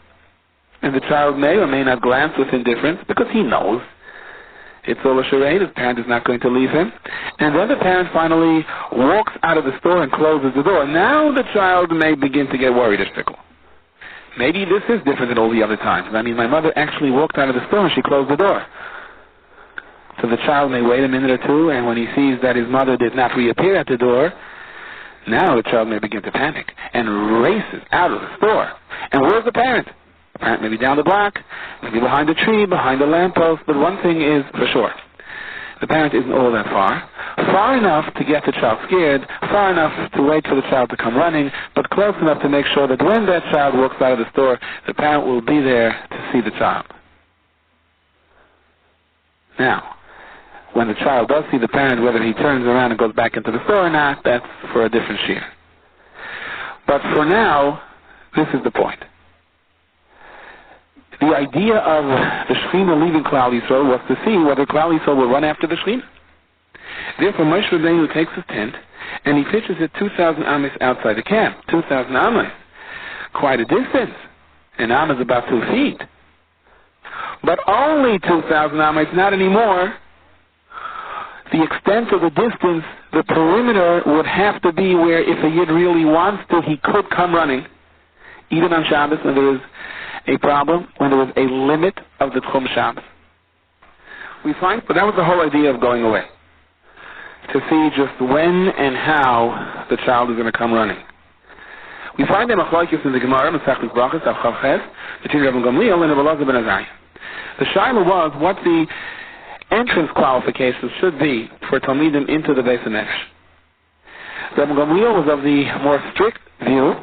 And the child may or may not glance with indifference because he knows it's all a charade. His parent is not going to leave him. And then the parent finally walks out of the store and closes the door. Now the child may begin to get worried or fickle. Maybe this is different than all the other times. I mean, my mother actually walked out of the store and she closed the door. So the child may wait a minute or two, and when he sees that his mother did not reappear at the door, now the child may begin to panic and races out of the store. And where's the parent? The parent may be down the block, maybe behind a tree, behind a lamppost, but one thing is for sure. The parent isn't all that far enough to get the child scared, far enough to wait for the child to come running, but close enough to make sure that when that child walks out of the store, the parent will be there to see the child. Now, when the child does see the parent, whether he turns around and goes back into the store or not, that's for a different shear. But for now, this is the point. The idea of the Shekhinah leaving Klal Yisrael was to see whether Klal Yisrael will run after the Shekhinah. Therefore, Moshe Rabbeinu takes his tent and he pitches it 2,000 ames outside the camp. 2,000 ames. Quite a distance. An am is about 2 feet. But only 2,000 ames, not anymore. The extent of the distance, the perimeter would have to be where if a Yid really wants to, he could come running. Even on Shabbos, when there is a problem, when there was a limit of the Tchum Shabbos. We find, but that was the whole idea of going away. To see just when and how the child is going to come running. We find them machlokes in the Gemara, Masechtas Brachos, Av Chav Ches, between Rabbi Gamliel and Rabbi Elazar ben Azariah. The shaila was what the entrance qualifications should be for Talmidim into the Beis HaMedrash. Rabbi Gamliel was of the more strict view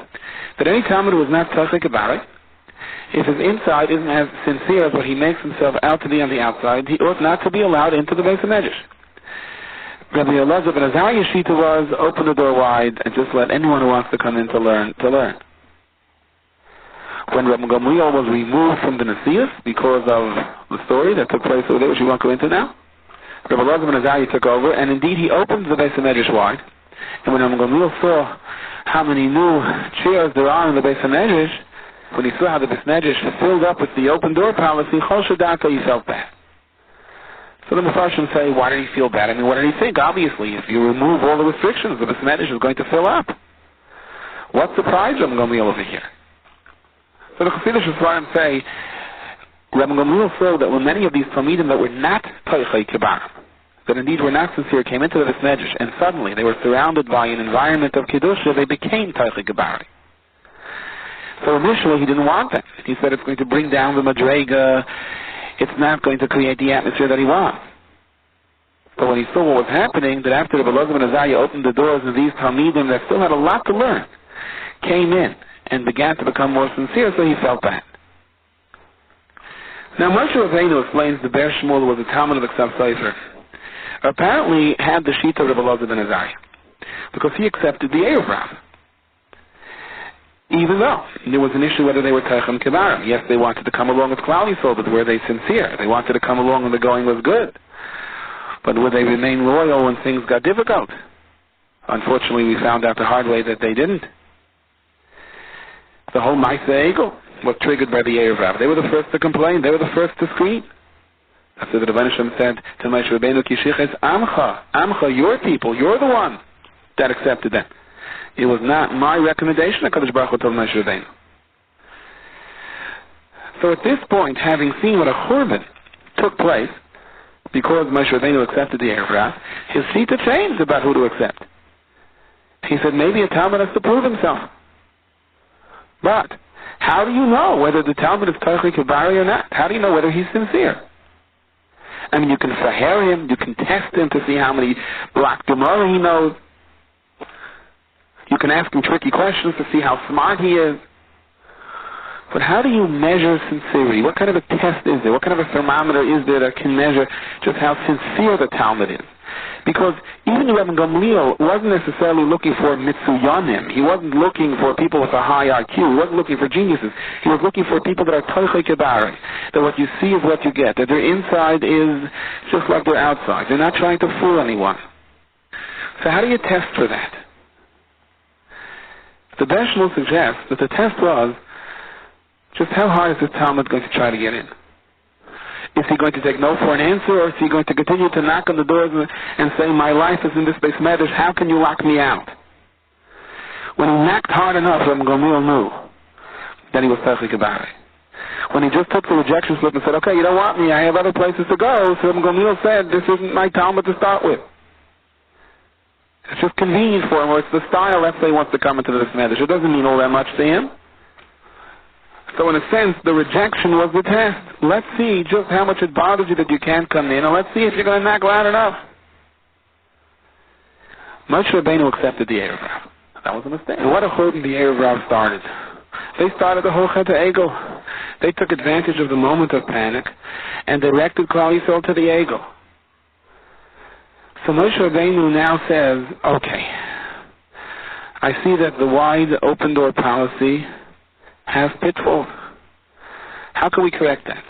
that any Talmud who is not tzachik about it, if his inside isn't as sincere as what he makes himself out to be on the outside, he ought not to be allowed into the Beis HaMedrash. Rabbi Elazar ben Azariah's shita was open the door wide and just let anyone who wants to come in to learn. When Rabbi Gamliel was removed from the Nasius because of the story that took place over there, which we won't go into now, Rabbi Elazar ben Azariah took over, and indeed he opened the Beis HaMedrash wide. And when Rabbi Gamliel saw how many new chairs there are in the Beis HaMedrash, when he saw how the Beis HaMedrash filled up with the open door policy, Chol Shadaka, he felt bad. So the Mefarshim say, why did he feel bad? I mean, what did he think? Obviously, if you remove all the restrictions, the Beis HaMedrash is going to fill up. What surprised Rabbi Gamliel over here? So the Chassidish Sfarim say, Rabbi Gamliel saw that when many of these Talmidim that were not Teichei Kibarim, that indeed were not sincere, came into the Beis HaMedrash, and suddenly they were surrounded by an environment of Kedusha, they became Teichei Kibarim. So initially he didn't want that. He said it's going to bring down the Madrega, it's not going to create the atmosphere that he wants. But when he saw what was happening, that after Rabbi Elazar ben Azariah opened the doors of these Talmidim that still had a lot to learn, came in and began to become more sincere, so he felt bad. Now Moshe Rabbeinu explains the Ber Shmuel was a Talmud of the Ksav Sofer. Apparently had the shita of Rabbi Elazar ben Azariah, because he accepted the Erev Rav. Even though there was an issue whether they were Teichem Kibarim. Yes, they wanted to come along with Klal Yisrael, but were they sincere? They wanted to come along when the going was good. But would they remain loyal when things got difficult? Unfortunately, we found out the hard way that they didn't. The whole Ma'aseh Egel was triggered by the Erev Rav. They were the first to complain. They were the first to scream. After the Rebbeinu Shem said to Moshe Rabbeinu, Kishiches Amcha, your people, you're the one that accepted them. It was not my recommendation that HaKadosh Baruch Hu told Moshe Rabbeinu. So at this point, having seen what a churban took place, because Moshe Rabbeinu accepted the Erev Rav, his shita changed about who to accept. He said, maybe a Talmud has to prove himself. But how do you know whether the Talmud is Teichei Kibari or not? How do you know whether he's sincere? I mean, you can faher him, you can test him to see how many block Gemara he knows. You can ask him tricky questions to see how smart he is. But how do you measure sincerity? What kind of a test is there? What kind of a thermometer is there that can measure just how sincere the Talmud is? Because even Rabbi Gamliel wasn't necessarily looking for mitzuyanim. He wasn't looking for people with a high IQ. He wasn't looking for geniuses. He was looking for people that are toichei kibari, that what you see is what you get, that their inside is just like their outside. They're not trying to fool anyone. So how do you test for that? The Ber Shmuel suggests that the test was just how hard is this Talmud going to try to get in? Is he going to take no for an answer, or is he going to continue to knock on the doors and say, my life is in this Beis HaMedrash, how can you lock me out? When he knocked hard enough, Rabbi Gamliel knew that he was Teichei Kibari. When he just took the rejection slip and said, okay, you don't want me, I have other places to go, so Rabbi Gamliel said, this isn't my Talmud to start with. It's just convenient for him, or it's the style, let's say, he wants to come into the Beis HaMedrash. It doesn't mean all that much to him. So in a sense, the rejection was the test. Let's see just how much it bothers you that you can't come in, and let's see if you're going to knock loud enough. Moshe Rabbeinu accepted the Erev Rav. That was a mistake. And what a churban the Erev Rav started. They started the whole Chet Ego. They took advantage of the moment of panic and directed Klal Yisrael to the Ego. So Moshe Rabbeinu now says, okay, I see that the wide open door policy has pitfalls. How can we correct that?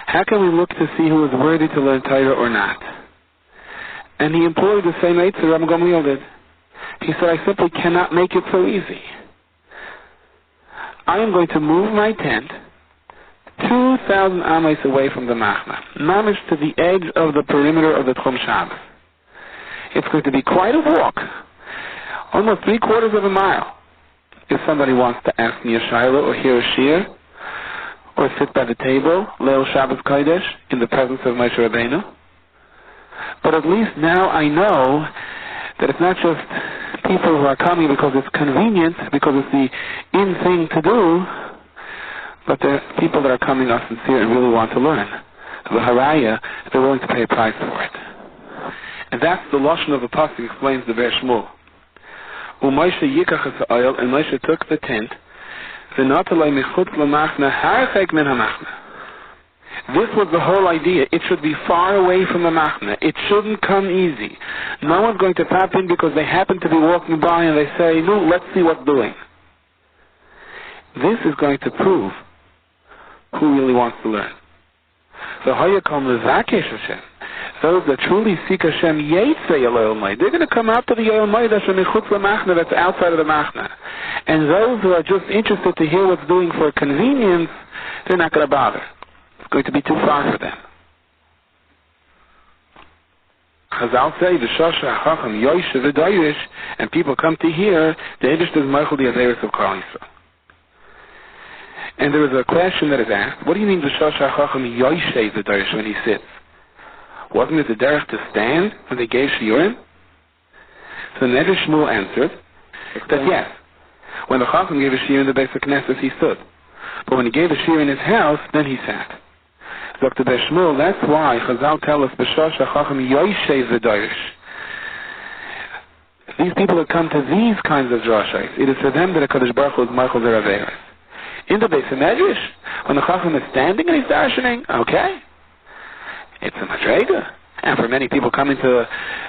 How can we look to see who is worthy to learn Torah or not? And he employed the same eitzah Rabbi Gamliel did. He said, I simply cannot make it so easy. I am going to move my tent 2,000 ames away from the machna, mamish to the edge of the perimeter of the Tchum Shabbos. It's going to be quite a walk, almost 3/4 of a mile, if somebody wants to ask me a shayla or hear a shir, or sit by the table, Leil Shabbos Kodesh, in the presence of Moshe Rabbeinu. But at least now I know that it's not just people who are coming because it's convenient, because it's the in thing to do, but they're people that are coming are sincere and really want to learn. The haraya, they're willing to pay a price for it. And that's the lashon of the pasuk explains the Ber Shmuel. Moshe yikach es ha'oil, and Moshe took the tent, v'natalei michutz l'machna harchek min ha'machna. This was the whole idea. It should be far away from the machna. It shouldn't come easy. No one's going to pop in because they happen to be walking by and they say, no, let's see what's doing. This is going to prove who really wants to learn. So Hayakom Lezakesh Hashem, those that truly seek Hashem Yetzei Elol Mai, they're going to come out to the Elol Mai that's that's outside of the Machna. And those who are just interested to hear what's doing for convenience, they're not going to bother. It's going to be too far for them. Chazal say the Shosha Chacham Yoishe V'Doyrish, and people come to hear the Eibush is Meichel the Averis of Klal Yisrael. And there is a question that is asked, what do you mean the Shosha Chacham Yoishe V'Doyrish when he sits? Wasn't it the derech to stand when they gave shiurim? So the Medrash Shmuel answered that yes, when the Chacham gave a shiur in the Beis HaKnesses, he stood. But when he gave a shiur in his house, then he sat. Dr. Ber Shmuel, that's why Chazal tell us B'Shosha Chacham Yoishe V'Doyrish. These people that come to these kinds of drashos, it is for them that HaKadosh Baruch Hu is Meichel their Averis. In the Beis HaMedrash, when the Chacham is standing and he's darshaning, okay, it's a madrega. And for many people coming to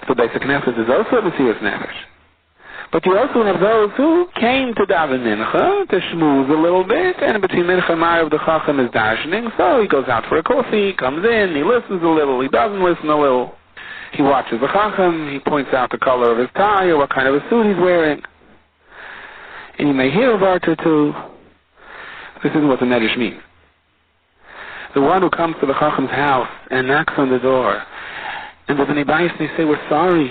the Beis HaKnesses is also a Mesiras Nefesh. But you also have those who came to daven mincha, to shmooze a little bit, and between mincha and Ma'ariv the Chacham is darshaning, so he goes out for a coffee, comes in, he listens a little, he doesn't listen a little. He watches the Chacham, he points out the color of his tie, or what kind of a suit he's wearing. And you may hear a vart or two. This isn't what the Medrash means. The one who comes to the Chacham's house and knocks on the door, and the Bnei Bayis, they say, we're sorry,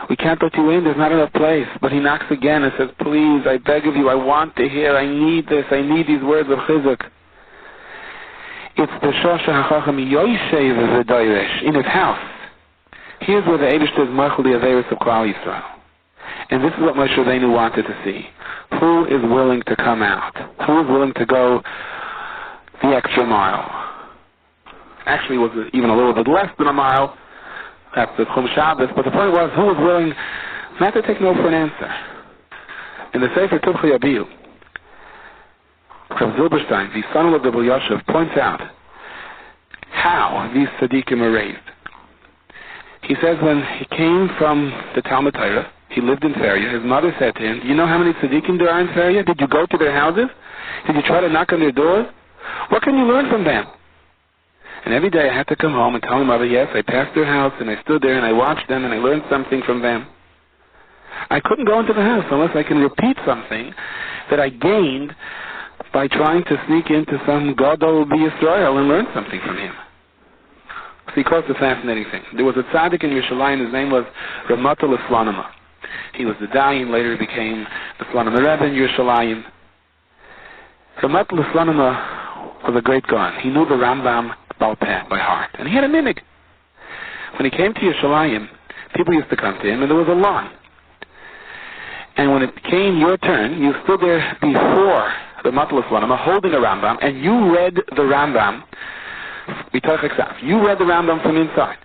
we can't let you in, there's not enough place. But he knocks again and says, please, I beg of you, I want to hear, I need this, I need these words of chizuk. It's the Shosha HaChacham Yoishev V'Doyrish, in his house. Here's where the Eibush is Meichel the Averis of Klal Yisrael. And this is what Moshe Rabbeinu wanted to see. Who is willing to come out? Who is willing to go the extra mile? Actually, it was even a little bit less than a mile. That's the Tchum Shabbos. But the point was, who was willing not to take no for an answer? In the Sefer Tuvchi Abiyu, Rav Zilberstein, the son of the Bel Yoshev, points out how these tzaddikim are raised. He says when he came from the Talmud Torah, he lived in Feria. His mother said to him, do you know how many tzaddikim there are in Feria? Did you go to their houses? Did you try to knock on their doors? What can you learn from them? And every day I had to come home and tell my mother, yes, I passed their house and I stood there and I watched them and I learned something from them. I couldn't go into the house unless I can repeat something that I gained by trying to sneak into some Gadol B'Yisrael and learn something from him. Because it's a fascinating thing. There was a tzaddik in Yerushalayim, his name was Ramata L'Slanima. He was the Dayan, later became the Slanima Rebbe in Yerushalayim. Ramata L'Slanima was a great Gaon. He knew the Rambam by heart. And he had a minig. When he came to Yerushalayim, people used to come to him and there was a line. And when it came your turn, you stood there before the Matlas Lanama holding a Rambam and you read the Rambam. You read the Rambam from inside.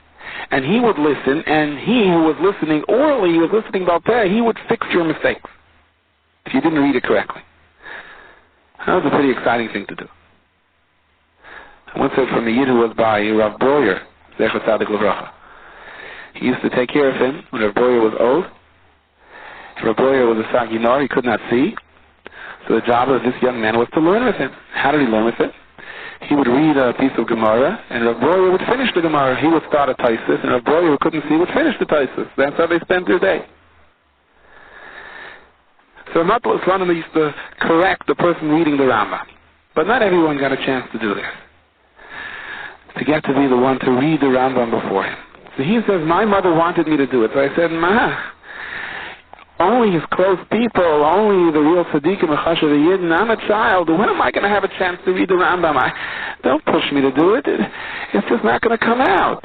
And he would listen, and he who was listening orally, he was listening Balpeh, he would fix your mistakes if you didn't read it correctly. That was a pretty exciting thing to do. I once heard from a Yid who was by Rav Breuer, Zecher Tzadik L'Vracha. He used to take care of him when Rav Breuer was old, Rav Breuer was a Saginor, he could not see. So the job of this young man was to learn with him. How did he learn with it? He would read a piece of Gemara, and Rav Breuer would finish the Gemara. He would start a Taisus, and Rav Breuer, who couldn't see, would finish the Taisus. That's how they spent their day. So Matul Islam used to correct the person reading the Rambam. But not everyone got a chance to do this. To get to be the one to read the Rambam before him. So he says, my mother wanted me to do it. So I said, only his close people, only the real tzaddikim, Chashav Yidden. I'm a child. When am I going to have a chance to read the Rambam? Don't push me to do it. It's just not going to come out.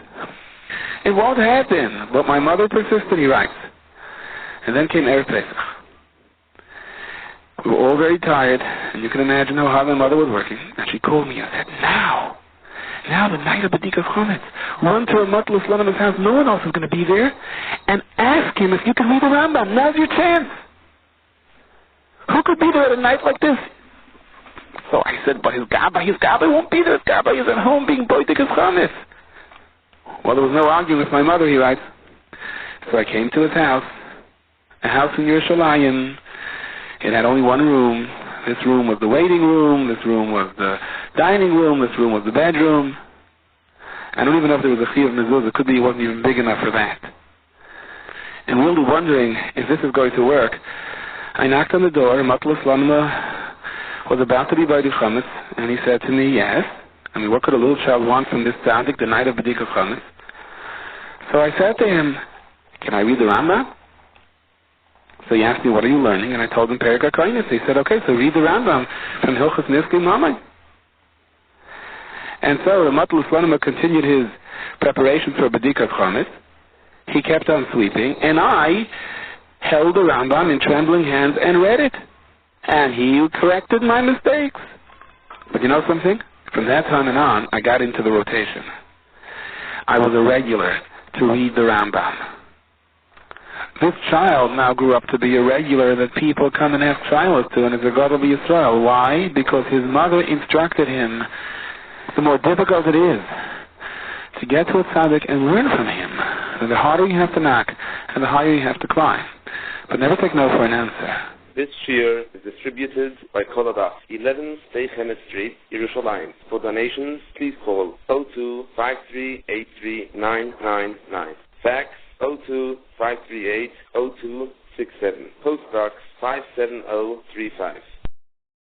It won't happen. But my mother persisted, he writes. And then came Erev Pesach. We were all very tired, and you can imagine how hard my mother was working. And she called me and said, now the night of B'dikah Chometz, run to a Matul Islam's house, no one else is going to be there, and ask him if you can read the Rambam. Now's your chance. Who could be there at a night like this? So I said, but his Gabbai won't be there. His Gabbai is at home being B'dikah Chometz. Well, there was no arguing with my mother, he writes. So I came to his house, a house in Yerushalayim. It had only one room. This room was the waiting room. This room was the dining room. This room was the bedroom. I don't even know if there was a Chi of Mezuzah. It could be it wasn't even big enough for that. And we were wondering if this is going to work. I knocked on the door. Matul Islam was about to be by the Chometz, and he said to me, yes. I mean, what could a little child want from this tzaddik the night of B'dikah Chometz? So I said to him, can I read the Rambam? So he asked me, what are you learning? And I told him Perek HaKoines. He said, okay, so read the Rambam from Hilchos Nizkei Mamai. And so the Matul Islam continued his preparations for B'dikah Chometz. He kept on sweeping, and I held the Rambam in trembling hands and read it. And he corrected my mistakes. But you know something? From that time and on, I got into the rotation. I was a regular to read the Rambam. This child now grew up to be a regular that people come and ask shilas to, and is a God of Yisrael. Why? Because his mother instructed him. The more difficult it is to get to a tzaddik and learn from him, the harder you have to knock, and the higher you have to climb. But never take no for an answer. This shiur is distributed by Koladas, 11 Stay Chemet Street, Yerushalayim. For donations, please call 02-5383-999. Fax 02-538-0267. Postbox 57035.